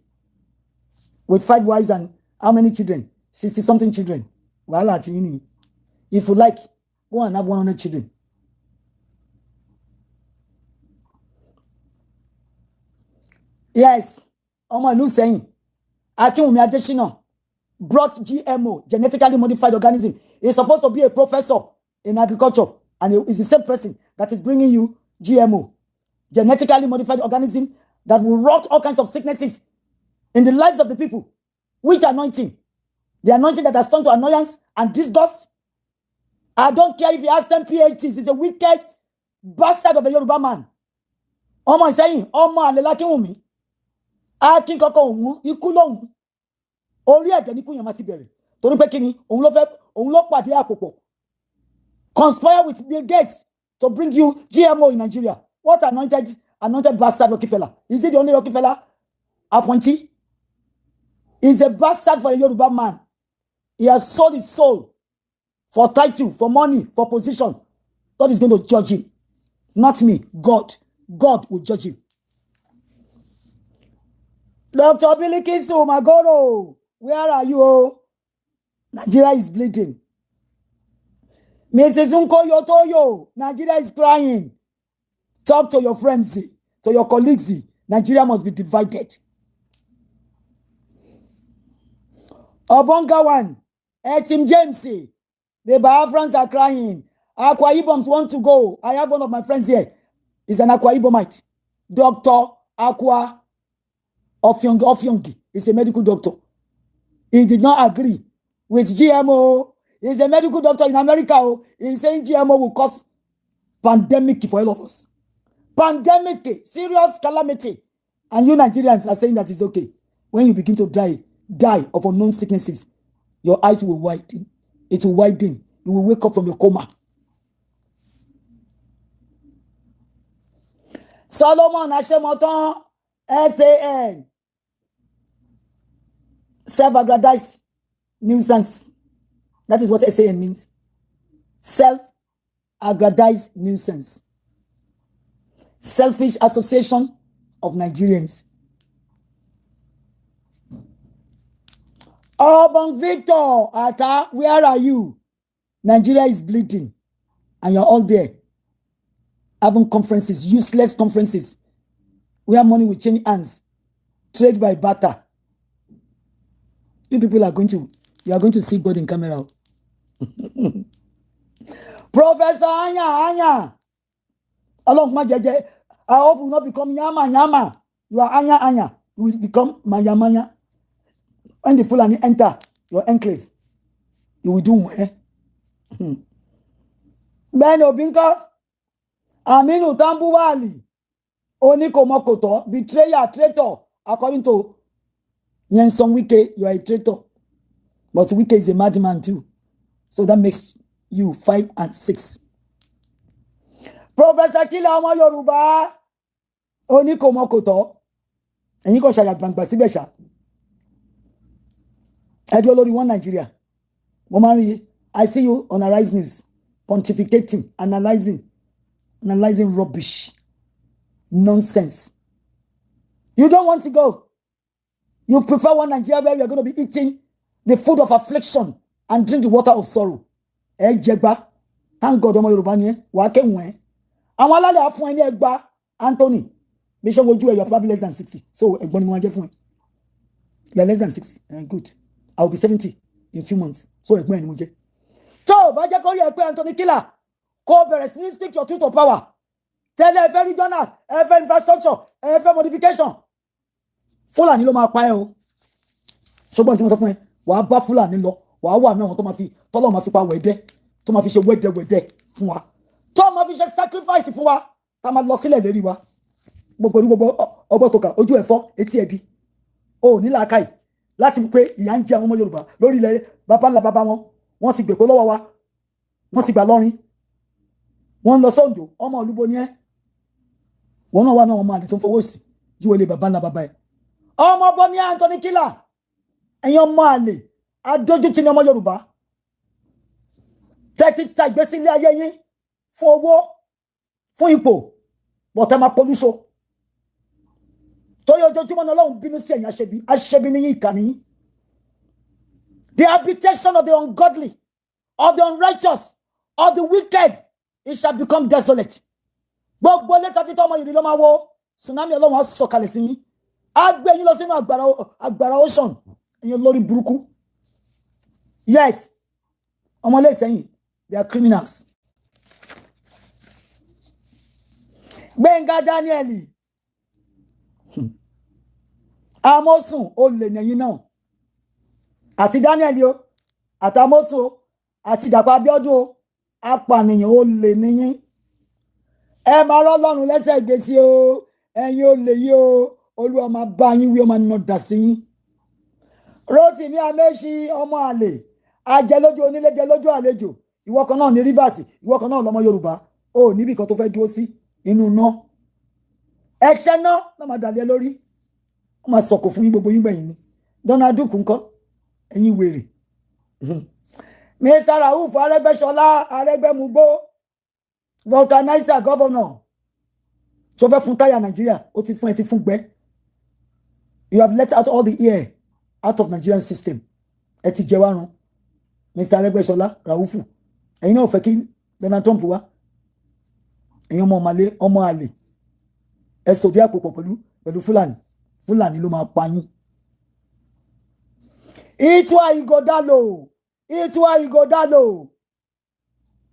With 5 wives and how many children? 60-something children. If you like, go and have 100 children. Yes. Omo Ilu saying, Akinwumi Adesina brought GMO, genetically modified organism. He's supposed to be a professor in agriculture, and he's the same person that is bringing you GMO, genetically modified organism that will rot all kinds of sicknesses in the lives of the people. Which anointing? The anointing that has turned to annoyance and disgust. I don't care if he has 10 PhDs. He's a wicked bastard of a Yoruba man. Omo is saying, Omo Alela Akinwumi. Akin koko ohun iku lohun. Orí ẹ̀jẹ̀ ni kuyan ma ti bẹ̀rẹ̀. Torí pé kíni, òun ló pàdé àpòpọ̀. Conspire with Bill Gates to bring you GMO in Nigeria. What anointed bastard Rockefeller? Is he the only Rockefeller appointee? He's a bastard for a Yoruba man. He has sold his soul for title, for money, for position. God is going to judge him. Not me. God. God will judge him. Dr. Bilikisu Magoro, where are you? Nigeria is bleeding. Mrs. Unko Yotoyo, Nigeria is crying. Talk to your friends, to your colleagues. Nigeria must be divided. Obongawan, Tim James, the Biafrans are crying. Akwa Iboms want to go. I have one of my friends here. He's an Akwa Ibomite. Dr. Akwa Ofyongi. He's a medical doctor. He did not agree with GMO. He's a medical doctor in America. He's saying GMO will cause pandemic for all of us. Pandemic, serious calamity. And you Nigerians are saying that it's okay. When you begin to die of unknown sicknesses, your eyes will widen. It will widen. You will wake up from your coma. Solomon Ashemoton, SAN. Self-aggrandized nuisance. That is what SAN means. Self-aggrandized nuisance. Selfish association of Nigerians. Urban Victor, Ata, where are you? Nigeria is bleeding. And you're all there. Having conferences, useless conferences. Where money will change hands. Trade by barter. You people are going to see God in camera. Professor Anya. Along my jeje. I hope you will not become Nyama. You are Anya. You will become Manya. When the Fulani enter your enclave, you will do well. Ben Obinka, Aminu Tambuwali, Oniko Mokoto, betrayer, traitor. According to Yenson Wike, you are a traitor. But Wike is a madman too. So that makes you 5 and 6. Professor Kila Omo Yoruba, Oniko Mokoto, and you go Shayak Bank Basibesha. I do only one Nigeria. Momari, I see you on Arise News, pontificating, analyzing. analyzing rubbish, nonsense. You don't want to go. You prefer one Nigeria where you are going to be eating the food of affliction and drink the water of sorrow. Jegba. Thank God, Omo Yoruba ni wa ke won. Àwọn alálẹ̀ á fún ẹ ní ẹgbàá Anthony. Bishop wojú ẹ, you are probably less than 60. So ẹ̀gbọ́n ni mo máa jẹ́ fún ẹ. You are less than 60. Good. I will be 70 in a few months. So ẹ̀gbọ́n ẹ ni mo jẹ́. So bá jẹ́ kó rí ẹ pé Anthony Killer kó bẹ̀rẹ̀ sí ní stick your truth to power. Tẹ́lẹ̀ ẹ fẹ́ regional, ẹ fẹ́ infrastructure, ẹ fẹ́ modification. Fúlàní ló máa pa ẹ́ o. Ṣùgbọ́n tí mo sọ fún ẹ, wàá bá Fúlàní lọ, wàá wà náà tó máa fi tọ́lọ́ máa fi pa wẹ̀dẹ́, tó máa fi ṣe wẹ́dẹ́wẹ́dẹ́ fún wa. Tó máa fi ṣe sacrifice fún wa, tá máa lọ sílẹ̀ lérí wa. Gbogbo ọgbọ́n tó kà, ojú ẹ̀ fọ́, etí ẹ̀ di. O ní làákàyè láti mú pé ìyà ń jẹ àwọn ọmọ Yorùbá lórí ilẹ̀ bàbá ńlá bàbá wọn. Wọ́n ti gbèkó lọ́wọ́ wa. Wọ́n ti gbà lọ́rin. Wọ́n ń lọ sóńdò, ọmọ olúbo ni ẹ́. Wọ́n náà wà náà ọmọ àlè tó ń fowó sí yíwọ ilé bàbá ńlá bàbá ẹ̀. Ọmọ ọbọ ní Anthony Killer. Ẹ̀yin ọmọ àlè, adójútì ní ọmọ Yorùbá. Tẹ́tí ta ìgbésí ilé ayé yín fún owó, fún ipò, bọ̀tẹ́ máa polúṣo. Torí ojoojúmọ́ ní Ọlọ́run bínú sí ẹ̀yin aṣebi ní yín ìkà ní yín. The habitation of the ungodly, of the unrighteous, of the wicked, it shall become desolate. Gbogbo ilé kan fi tọ́ ọmọ yìí ló máa wo tsunami Ọlọ́run á sọ̀kalẹ̀ sí yín. Á gbé yín lọ sínú àgbàrá ocean. Ẹ̀yin lórí burúkú. Yes, ọmọlé Ìsẹ́yìn, they are criminals. Gbẹ̀ngà Daniel. Amosun olè nẹ̀yìn náà. Àti Daniel o, àti Amosun o, àti Dàpọ̀ Abíọ́dún o, apànìyàn olè nìyín. Ẹ máa rọ́ lọ́rùn lẹ́sẹ̀ gbèsè o, ẹ̀yin olè yìí o, Olúwa máa bá yín wí, ó máa nà dà sí yín. Rotimi Amechi ọmọ àlè, ajẹlójú onílé jẹ lójú àlejò, ìwọ kan náà ní Rivers, ìwọ kan náà lọmọ Yorùbá, o níbi kan tó fẹ́ dúró sí inú iná. Ẹ̀ṣẹ̀ náà ló máa dàlẹ́ lórí. Wọ́n máa sọ̀kò fún yín gbogbo yín gbẹ̀yìn ni. Donald Duke ńkọ́, ẹ̀yin wèrè. Mr. Rauf Arẹ́gbẹ́ṣọlá Arẹ́gbẹ́mugbó, Vulcanizer governor. Tó fẹ́ fún táyà Nàìjíríà, ó ti fún ẹ ti fún gbẹ́. You have let out all the air out of Nigerian system. Ẹ ti jẹ wá run. Mr. Arẹ́gbẹ́ṣọlá Raufu. Ẹ̀yin náà fẹ́ kí Donald Trump wá. Ẹ̀yin ọmọ àlè. Ẹ sòdí àpòpọ̀ pẹ̀lú Fúlàní. Fúlàní ló máa pa yín. Itwa Igodalo. Itwa Igodalo.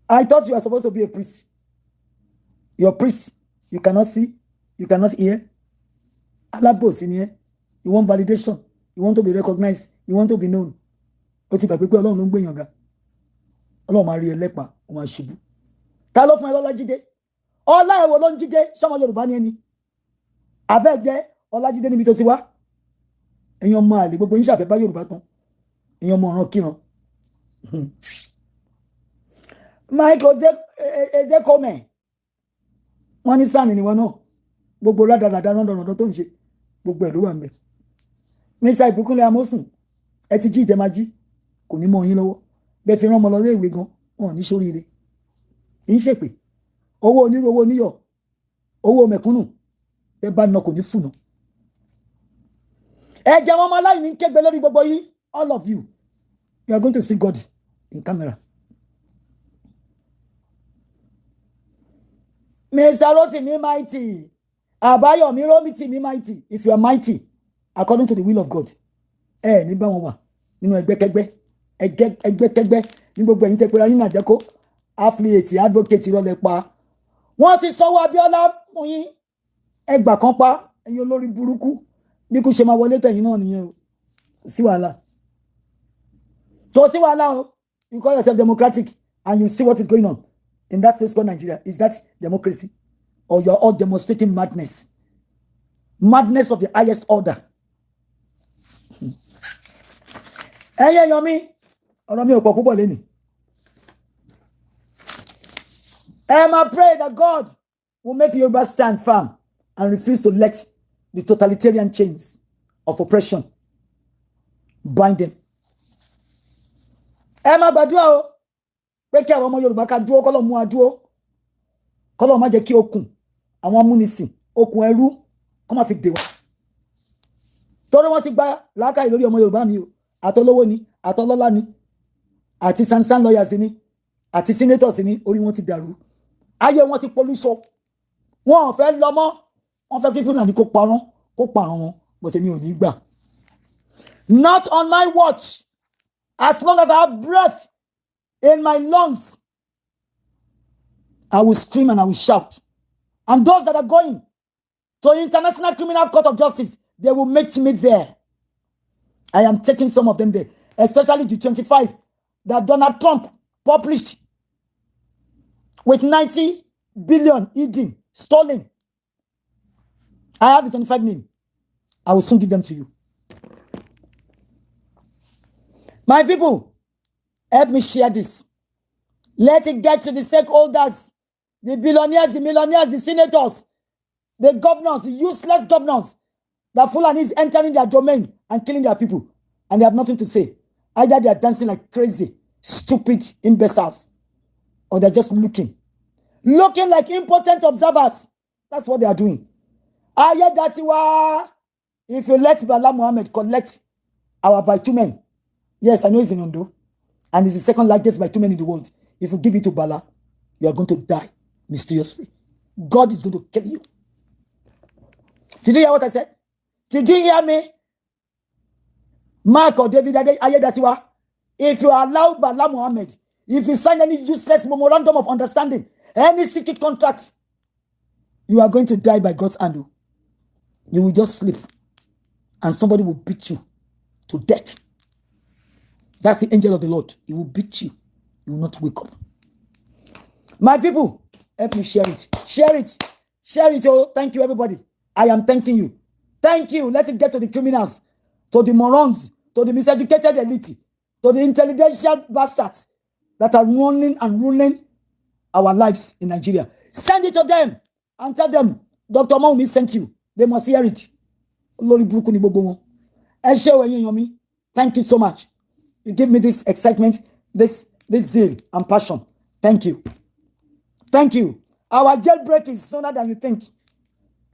I thought you were supposed to be a priest. You're a priest. You cannot see. You cannot hear. Alábòsí ni ẹ́. You want validation. You want to be recognized. You want to be known. Ó ti gbàgbé pé Ọlọ́run ló ń gbèyàn ga. Ọlọ́run máa rí ẹ lẹ́pa, ó máa ṣubú. Ta ló fún ẹ Ọlájídé? Ọlá ẹ̀wọ̀ ló ń jíde, ṣọmọ Yorùbá ni ẹni. Abẹ́ jẹ́ Ọlájídé níbi tó ti wá. Ẹ̀yin ọmọ àlè, gbogbo yín ṣàfẹ́ bá Yorùbá tán. Ẹ̀yin ọmọ ọ̀ràn kíran. Michael Ezekome. Wọ́n ní sáà nìwọ̀n náà. Gbogbo rádaràdà rọ́ndọ̀rọ̀dọ̀ tó ń ṣe. Gbogbo ẹ̀rọ wà ń bẹ̀. Mr. Ìbùkúnlé Amósùn, ẹ ti jí ìtẹ́májí, kò ní mọ yín lọ́wọ́. Bẹ́ẹ̀ fi rán ọmọ lọ ilé ìwé gan, wọn ò ní ṣoríire. Kì í ṣèpè. Owó onírú, owó oníyọ̀, owó mẹ̀kúnnù, ẹ bá ná kò ní fùnà. Ẹ jẹ́ wọn ọmọ aláìní ń kégbe lórí gbogbo yín, all of you. You are going to see God in camera. Mr. Rotimi mighty. Àbáyọ̀mí Rómìtì mighty. If you are mighty, according to the will of God, ní bá wọn wà nínú ẹgbẹ́kẹ́gbẹ́ ní gbogbo ẹ̀yin tẹ́pẹ́ra yín àjẹ́kó affiliate advocate rọlẹ̀ pa. Wọ́n ti sọ́wọ́ Abíọ́lá fún yín, ẹgbà kan pa, ẹ̀yin olórí burúkú. Bí kò ṣe máa wọlé tẹ̀yìn náà nìyẹn o. Sí wàhálà. Tó sí wàhálà o. You call yourself democratic and you see what is going on in that place called Nigeria. Is that democracy? Or you're all demonstrating madness? Madness of the highest order. Ẹ̀yin yomi, ọ̀rọ̀ mi ò pọ̀ púpọ̀ lẹ́ni. I pray that God will make Yoruba stand firm and refuse to let the totalitarian chains of oppression bind them. Ẹ máa gbàdúrà o pé kí àwọn ọmọ Yorùbá ká dúró kọ́lọ́ mú wa dúró. kọ́lọ́ má jẹ́ kí okùn àwọn amúnisìn okùn ẹrú kọ́ má fi dè wá torí wọ́n ti gba làákàyè lórí ọmọ Yorùbá mi o àtọlówó ni àtọlọ́lá ni àti sansan lawyers ni àti senators ni orí wọn ti dàrú ayé wọn ti polúṣọ wọn ò fẹ́ lọ mọ́ wọ́n fẹ́ fífún náà ní kó parán wọn bọ̀sẹ̀ mi ò ní gbà. Not on my watch. As long as I have breath in my lungs, I will scream and I will shout. And those that are going to International Criminal Court of Justice, they will meet me there. I am taking some of them there, especially the 25 that Donald Trump published with 90 billion hidden, stolen. I have the 25 name. I will soon give them to you. My people, help me share this. Let it get to the stakeholders, the billionaires, the millionaires, the senators, the governors, the useless governors. The Fulani is entering their domain and killing their people. And they have nothing to say. Either they are dancing like crazy, stupid imbeciles, or they're just looking like impotent observers. That's what they are doing. If you let Bala Muhammad collect our bitumen, yes, I know he's in Ondo, and he's the second largest bitumen in the world. If you give it to Bala, you are going to die mysteriously. God is going to kill you. Did you hear what I said? Did you hear me? Mark or David Ayedatiwa, if you allow Bala Muhammad, if you sign any useless memorandum of understanding, any secret contract, you are going to die by God's hand. You will just sleep, and somebody will beat you to death. That's the angel of the Lord. He will beat you. You will not wake up. My people, help me share it. Share it. Share it. Oh, thank you, everybody. I am thanking you. Thank you. Let it get to the criminals, to the morons, to the miseducated elite, to the intelligentsia bastards that are running and ruining our lives in Nigeria. Send it to them and tell them, Dr. Maumi sent you. They must hear it. Thank you so much. You give me this excitement, this zeal and passion. Thank you. Thank you. Our jailbreak is sooner than you think.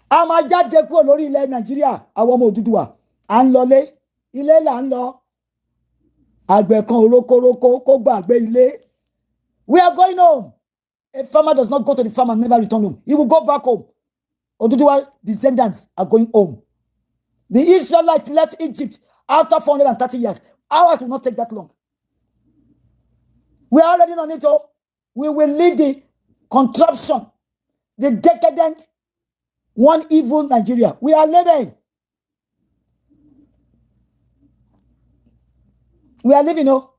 I'm a jáde kúrò lórí ilẹ̀ Nàìjíríà, àwọn ọmọ Odùduwà. À ń lọlé, ilé là ń lọ. Àgbẹ̀ kan orókórókó kó gbàgbé ilé. We are going home. A farmer does not go to the farm and never return home. He will go back home. Oduduwa descendants are going home. The Israelites left Egypt after 430 years. Ours will not take that long. We are already on it. Oh. We will leave the contraption, the decadent, one evil Nigeria. We are living. We are living, oh,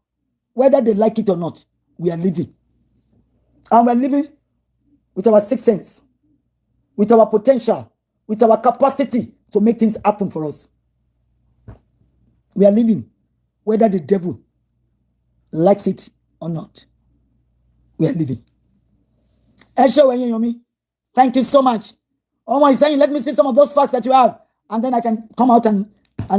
whether they like it or not. We are living. And we are living with our sixth sense, with our potential, with our capacity to make things happen for us. We are living, whether the devil likes it or not. We are living. Thank you so much. Omo is saying, let me see some of those facts that you have, and then I can come out and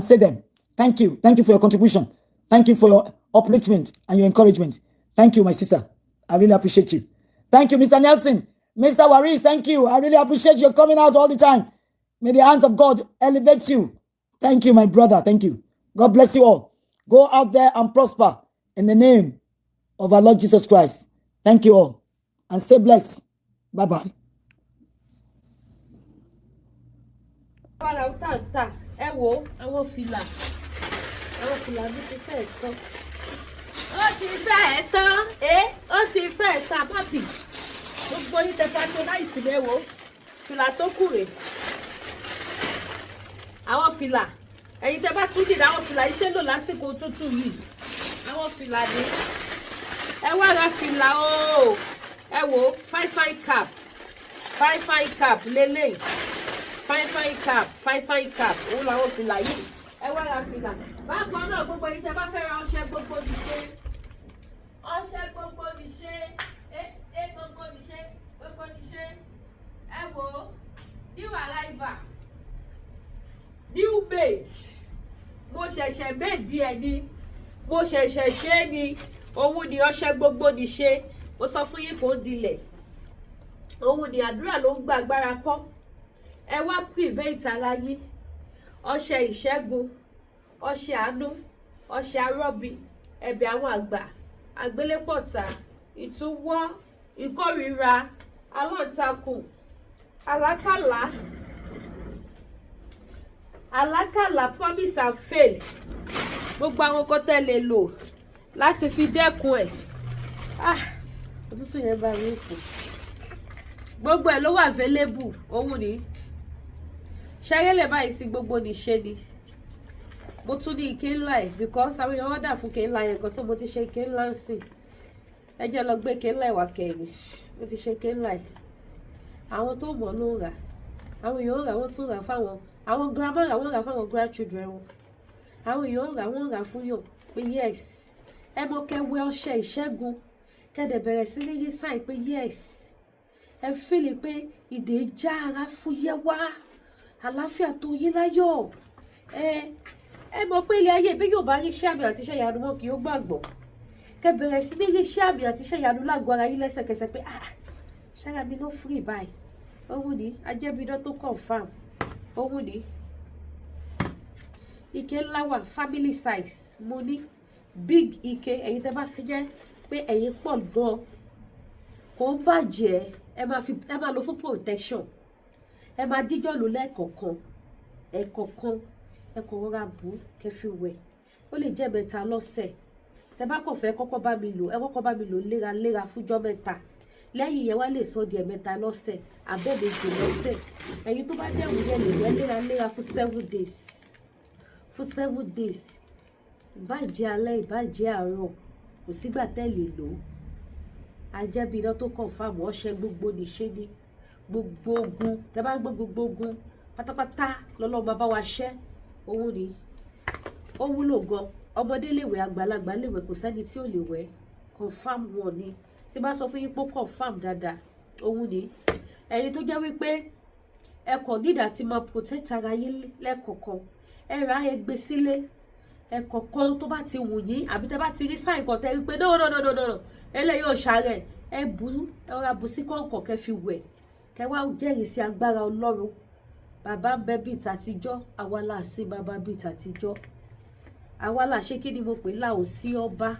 say them. Thank you. Thank you for your contribution. Thank you for your upliftment and your encouragement. Thank you, my sister. I really appreciate you. Thank you, Mr. Nelson. Mr. Waris, thank you. I really appreciate you coming out all the time. May the hands of God elevate you. Thank you, my brother. Thank you. God bless you all. Go out there and prosper in the name of our Lord Jesus Christ. Thank you all. And stay blessed. Bye-bye. Gbogbo yín tẹ patronize lé wo fìlà tó kù rè àwọn fìlà ẹ̀yin tẹ bá tún dìde àwọn fìlà iṣẹ́ lò lásìkò tútù yìí àwọn fìlà ni ẹ wá ra fìlà o ẹ wò fine cap lélẹ̀ fine cap òun làwọn fìlà yìí ẹ wá ra fìlà bákan náà gbogbo yín tẹ bá fẹ́ ra ọṣẹ gbogbo nìṣe new arrival new made mo ṣẹ̀ṣẹ̀ made ẹ ni mo ṣẹ̀ṣẹ̀ ṣe ni òun ni ọṣẹ gbogbo ní ṣe mo sọ fún yín kò dilẹ̀ òun ni àdúrà ló ń gba agbára kọ́. Ẹ wá prevent ara yín. Ọṣẹ ìṣẹ́gun, ọṣẹ àánú, ọṣẹ arọ́bí, ẹ̀bẹ̀ àwọn àgbà, àgbélépọ̀tà, ìtúwọ́, ìkórìíra, aláǹtakùn, àlákàlà, promise and fail. Gbogbo àwọn nǹkan tẹ́ lè lò láti fi dẹ́kun ẹ̀. Òtútù yẹn bá mi kù. Gbogbo ẹ̀ ló wà available. Òun ni ṣayẹlẹ báyìí sí gbogbo nìṣe ni. Mo tún ní ike ńlá ẹ̀ because àwọn èèyàn order fún ike ńlá yẹn kan, so mo ti ṣe ike ńlá sí. Ẹ jẹ́ lọ gbé ike ńlá ìwà kẹrin. Mo ti ṣe ike ńlá ẹ̀. Àwọn tó mọ̀ ló ń rà. Àwọn èèyàn rà, wọ́n tún rà fáwọn. Àwọn grandma rà, wọ́n rà fáwọn grandchildren wọn. Àwọn èèyàn rà, wọ́n rà fún yàn pé yes. Ẹ mọ kẹwẹ ọṣẹ ìṣẹ́gun. Kẹ́dẹ̀ bẹ̀rẹ̀ sí ní yí sáì pé yes. Ẹ feel pé ìdè já ara fúyẹ́ wá. Àlàáfíà tó yín láyọ̀. Ẹ mọ̀ pé ilé ayé bí yóò bá rí iṣẹ́ àmì àti iṣẹ́ ìyanu wọn kì yóò gbàgbọ́. Kẹ́ bẹ̀rẹ̀ sí ní rí iṣẹ́ àmì àti iṣẹ́ ìyanu lágọ̀ọ́ ara yín lẹ́sẹ̀kẹsẹ̀ pé ṣára mi ló free báyìí. Òun ni ajẹ́bidán tó confirm. Òun ni ike ńlá wà family size. Mo ní big ike. Ẹ̀yin tẹ́ bá fi jẹ́ pé ẹ̀yin pọ̀ gan, kò ń bàjẹ́. Ẹ máa lò fún protection. Ẹ máa díjọ́ lò lẹ́ẹ̀kọ̀ọ̀kan. Ẹ̀kọ̀ọ̀kan ẹ kò rọra bù kẹ́ fi wẹ̀. Ó lè jẹ́ mẹ́ta lọ́sẹ̀. Tẹ́ bá kàn fẹ́ kọ́kọ́ bá mi lò, ẹ kọ́kọ́ bá mi lò léraléra fúnjọ́ mẹ́ta. Lẹ́yìn yẹn wá lè sọ di ẹ̀mẹ́ta lọ́sẹ̀, àbẹ́ẹ̀mejì lọ́sẹ̀. Ẹ̀yin tó bá jẹ́ òwúrọ̀ lè wẹ̀ léraléra fún 7 days. Fún 7 days. Ìbàjẹ́ alẹ́, ìbàjẹ́ àárọ̀, kò sígbà tẹ́ lè lò. Ajẹ́bi iná tó confirm ọṣẹ gbogbo nìṣe ni. Gbogbo ogun, tẹ́ bá gbọ́ gbogbo ogun pátápátá lọ́lọ́run máa bá wa ṣẹ́. Òun ni ó wúlò gan. Ọmọdé lè wẹ̀, àgbàlagbà lè wẹ̀, kò sẹ́ni tí ò lè wẹ̀. Confirm wọn ni. Tí bá sọ fún yín pé confirm dáadáa. Òun ni ẹ̀yin tó jẹ́ wípé ẹ kàn nídà tí máa protect ara yín lẹ́ẹ̀kọ̀ọ̀kan. Ẹ ra ẹ gbé sílé. Ẹ̀kọ̀ọ̀kan tó bá ti wù yín àbí tẹ́ bá ti rí sáìn kan tẹ́ rí pé no. Eléyìí ò ṣàárẹ̀. Ẹ ra bù sí kọ̀ọ̀kan kẹ́ fi wẹ̀. Kẹ́ wá jẹ́rìí sí agbára Ọlọ́run. Bàbá ń bẹ bíi tàtijọ́, àwa là sí bàbá bíi tàtijọ́. Àwa là ṣé kí ni mo pè láò sí ọba,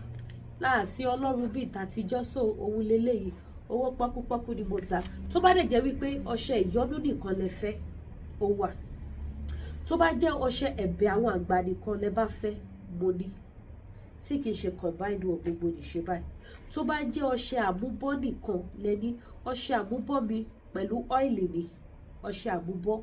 láà sí Ọlọ́run bíi tàtijọ́. So òun leléyìí, owó pọ́kúpọ́kú ni mo ta. Tó bá dẹ̀ jẹ́ wípé ọṣẹ ìyọ́nú nìkan lẹ fẹ́, ó wà. Tó bá jẹ́ ọṣẹ ẹ̀bẹ̀ àwọn àgbà nìkan lẹ bá fẹ́, mo ní. Tí kì í ṣe combine wọ gbogbo nìṣe báyìí. Tó bá jẹ́ ọṣẹ àmúbọ́ nìkan lẹ ní, ọṣẹ àmúbọ́ mi pẹ̀lú ọ́ìlì ni. Ọṣẹ àmúbọ́.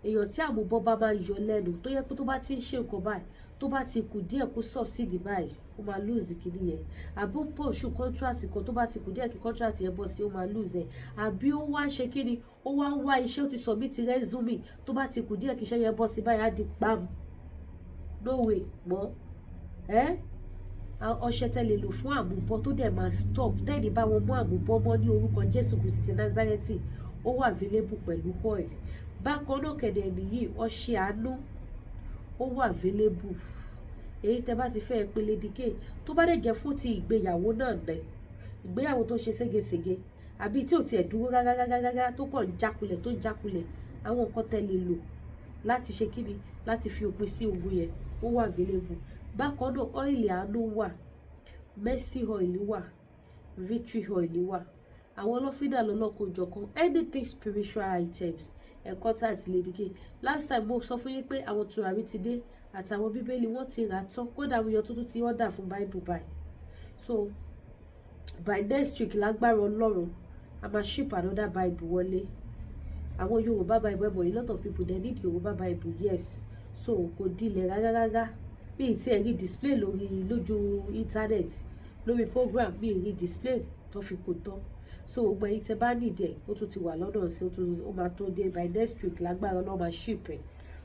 Èèyàn tí àmúbọ́ bá máa yọ lẹ́nu tó yẹ pé tó bá ti ń ṣe nǹkan báyìí, tó bá ti kù díẹ̀ kó succeed báyìí, ó máa lose kìíní yẹn. Àbí ó pọ̀ ṣù contract kan tó bá ti kù díẹ̀ kí contract yẹn bọ́ sí, ó máa lose ẹ̀. Àbí ó wá ṣe kíni, ó wá ń wá iṣẹ́, ó ti submit resume, tó bá ti kù díẹ̀ kí iṣẹ́ yẹn bọ́ sí báyìí, á di pam. No way mọ́. Ọṣẹ tẹ́ lè lò fún àmúbọ́ tó dẹ̀ máa stop. Tẹ́ẹ̀ni bá wọn mú àmúbọ́ mọ́ ní orúkọ Jésù Kristi ti Nazareti, ó wà available pẹ̀lú oil. Bákan náà kẹ̀dẹ̀ nìyí, ọṣẹ àánú ó wà available. Èyí tẹ́ bá ti fẹ́ pele dike. Tó bá dẹ̀ jẹ́ fún ti ìgbéyàwó náà nẹ, ìgbéyàwó tó ṣe ségesège àbí tí ò tiẹ̀ dúró gágágágágá tó kàn jákulẹ̀, àwọn nǹkan tẹ́ lè lò láti ṣe kíni, láti fi òpin sí ogun yẹn, ó wà available. Bákan náà ọ́ìlì àánú wà, mercy oil wà, victory oil wà. Àwọn ọlọ́fíndà lọ́lọ́kọ̀ọ́jọ̀kan, anything spiritual items ẹ̀kọ́ tá àti lè dìke. Last time mo sọ fún yín pé àwọn tùràrí ti dé àtàwọn bíbélì wọ́n ti rà tán, kódà àwọn èèyàn tuntun ti order fún Bible báyìí. So by next week lágbára Ọlọ́run a máa ship another Bible wọlé. Àwọn Yorùbá Bible, a lot of people they need Yorùbá Bible, yes. So kò dilẹ̀ rárá. Mi ti rí display lójú internet, lórí program mi rí display tó fi kò tán. So gbogbo ẹ̀yin tẹ́ bá need ẹ̀, ó tún ti wà lọ́dọ̀ sí, ó máa tó dé by next week lágbára Ọlọ́run máa ship ẹ̀.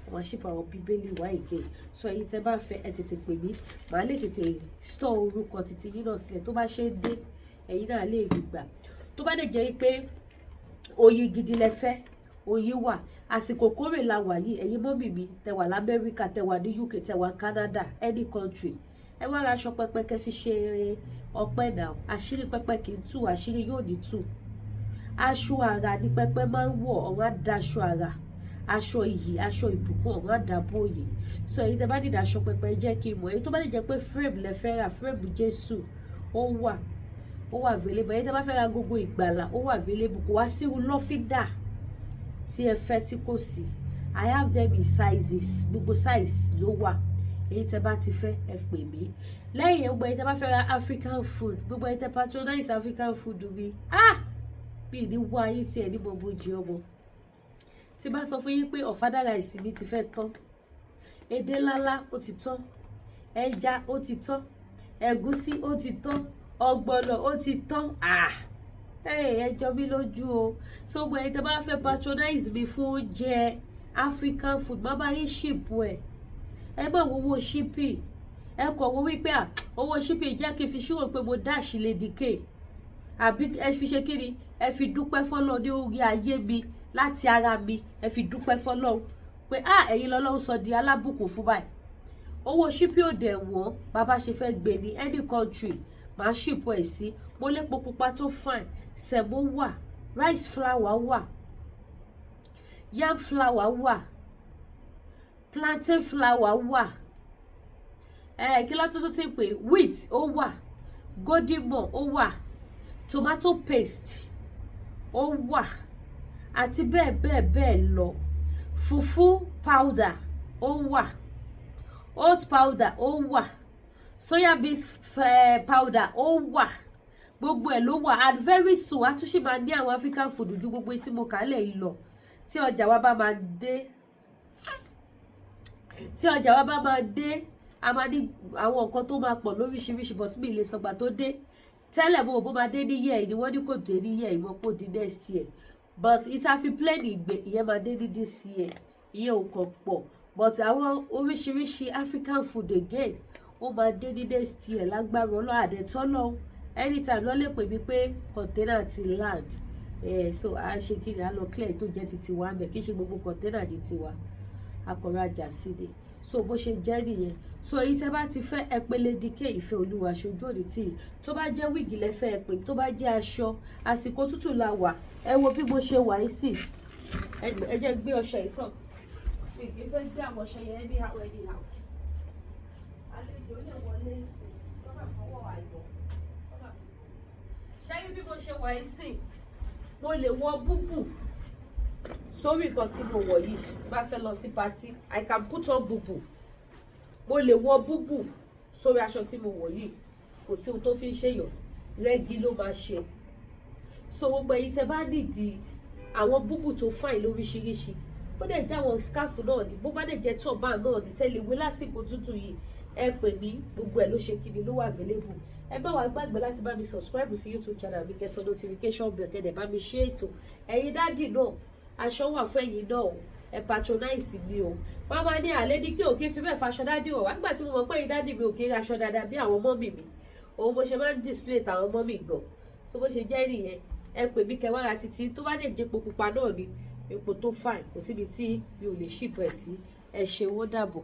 Wọ́n máa ship àwọn bíbélì wá again. So ẹ̀yin tẹ́ bá fẹ́ ẹ tètè pè mí, màá lè tètè store orúkọ títí yín náà sílẹ̀. Tó bá ṣe dé, ẹ̀yin náà lè rí gbà. Tó bá dẹ̀ jẹ́ pé oyin gidi lẹ fẹ́, oyin wà. Àsìkò kórè la wà yìí, ẹ̀yin mọ́mì mi tẹ́ wà l'Amẹ́ríkà, tẹ́ wà ní UK, tẹ́ wà Canada, any country. Ẹ wá ra aṣọ pẹpẹ kẹ́ fi ṣe ọpẹ́ náà. Àṣírí pẹpẹ kì í tú, àṣírí yóò ní tú. aṣọ àrà ní pẹpẹ máa ń wọ̀, ọ̀run á daṣọ àrà, aṣọ iyì, aṣọ ìbùkún, ọ̀run á dàbò òye. So èyí tẹ́ bá dìde aṣọ pẹpẹ jẹ́ kí n mọ̀. Èyí tó bá lè jẹ́ pé frame lẹ fẹ́ rà, frame Jésù ó wà available. Èyí tẹ́ bá fẹ́ ra gbogbo ìgbàlà ó wà available. Kò wá sí irú lọ́fíndà tí ẹ fẹ́ tí kò sí. I have them in sizes, gbogbo size ló wà. Èyí tẹ́ bá ti fẹ́ ẹ pè mí. Lẹ́yìn gbogbo èyí tẹ́ bá fẹ́ ra African food, gbogbo èyí tẹ́ patronize African food mi, bí ní wá ayé tí ẹ ní gbogbo jí ọmọ. Tí bá sọ fún yín pé ọ̀fadà rice mi ti fẹ́ tán, edé lálá ó ti tán, ẹja ó ti tán, ẹ̀gúsí ó ti tán, ọ̀gbọ̀nọ̀ ó ti tán, ẹ jọ mí lójú o. So gbogbo èyí tẹ́ bá fẹ́ patronize mi fún oúnjẹ African food, má bá yín ship ẹ má wo owó shipping, ẹ kọ̀ wọ́n wípé owó shipping jẹ́ kí n fi ṣíwò pé mo dash Lady K, àbí ẹ fi ṣe kí ni, ẹ fi dúpẹ́ fọ́lọ́ ní orí ayé mi láti ara mi, ẹ fi dúpẹ́ fọ́lọ́ pé ẹ̀yin lọ́lọ́run sọ di alábùkún fún báyìí. Owó shipping ò dẹ̀ wọ́n, bàbá ṣe fẹ́ gbé ní any country màá ship ẹ̀ sí. Mo lépo pupa tó fine, sẹ̀mó wà, rice flour wà, yam flour wà, plantain flour wà, kí ló tó ti ń pè, wheat ó wà, golden morn ó wà, tomato paste ó wà, àti bẹ́ẹ̀ bẹ́ẹ̀ bẹ́ẹ̀ lọ. Fufu powder ó wà, oat powder ó wà, soya beans powder ó wà, gbogbo ẹ̀ ló wà. And very soon a tún ṣì máa ní àwọn African food ju gbogbo tí mo kà lẹ̀ yìí lọ. Tí ọjà wa bá máa dé, a máa ní àwọn nǹkan tó máa pọ̀ lóríṣiríṣi, but mi lè sọgbà tó dé. Tẹ́lẹ̀ mo bó máa dé ní year ni wọ́n ní kò dé ní year ìwọ́n kò di next year, but ìtàfi plane ìgbé ìyẹn máa dé ní this year, ìyẹn ò kàn pọ̀. But àwọn oríṣiríṣi African food again ó máa dé ní next year lágbára Ọlọ́run àdẹ̀tọ́lọ́. Anytime lọ́ lè pè mí pé container ti land, so a ṣe kí ni a lọ clear tó jẹ́ ti tiwa ń bẹ̀, kí ṣe gbogbo container di tiwa, akọ̀rọ̀ ajá sí ni. So bó ṣe jẹ́ nìyẹn. So èyí tẹ́ bá ti fẹ́ ẹ pé Lady K ìfẹ́ olúwa ṣojú òní tí tó bá jẹ́ wíìgì lẹ́fẹ́ ẹ pè, tó bá jẹ́ aṣọ, àsìkò tútù la wà. Ẹ wo bí mo ṣe wà yìí sí, ẹ jẹ́ gbé ọṣẹ ìsàn, ìgbé fẹ́ gbé àwọn ọṣẹ yẹn anyhow. Àlejò lè wọlé ìsìn, tó bá fọwọ́ àìbọ̀. Ṣáyé bí mo ṣe wà yìí sí, mo lè wọ búbù sórí nǹkan tí mo wọ̀ yìí. Tí bá fẹ́ lọ sí party, I can put on búbù. Mo lè wọ búbù sórí aṣọ tí mo wọ̀ yìí, kò sí ohun tó fi ń ṣèyàn, rẹ́gí ló máa ṣe. So gbogbo èyí tẹ́ bá nídìí àwọn búbù tó fine lóríṣiríṣi, bó dẹ̀ jẹ́ àwọn scarf náà ni, bó bá dẹ̀ jẹ́ turban náà ni, tẹ́lẹ̀ wé lásìkò tútù yìí, ẹ pè ní gbogbo ẹ̀ ló ṣe kiri ló wà available. Ẹ bá wa gbàgbé láti bá mi subscribe sí YouTube channel mi, kẹ́tọ́ notification bell, kẹ́dẹ̀ bá mi ṣe ètò. Ẹ̀yin dádì náà, aṣọ wà fún ẹ̀yin náà, ẹ patronize mi o. Wọ́n máa ní Lady K ò kí n fi bẹ́ẹ̀ faṣọ dádì wọ̀ wá, nígbà tí mo mọ̀ pé ẹ̀yin dádì mi ò kí ń raṣọ dáadáa bí àwọn mọ́mì mi. Òun mo ṣe máa ń display tàwọn mọ́mì gan. So bó ṣe jẹ́ nìyẹn, ẹ pè mí kẹwàá ra títí tó bá dẹ̀ jẹ́ epo pupa náà ni, epo tó fine, kò síbi tí mi ò lè ship ẹ̀ sí. Ẹ ṣe owó dàbọ̀.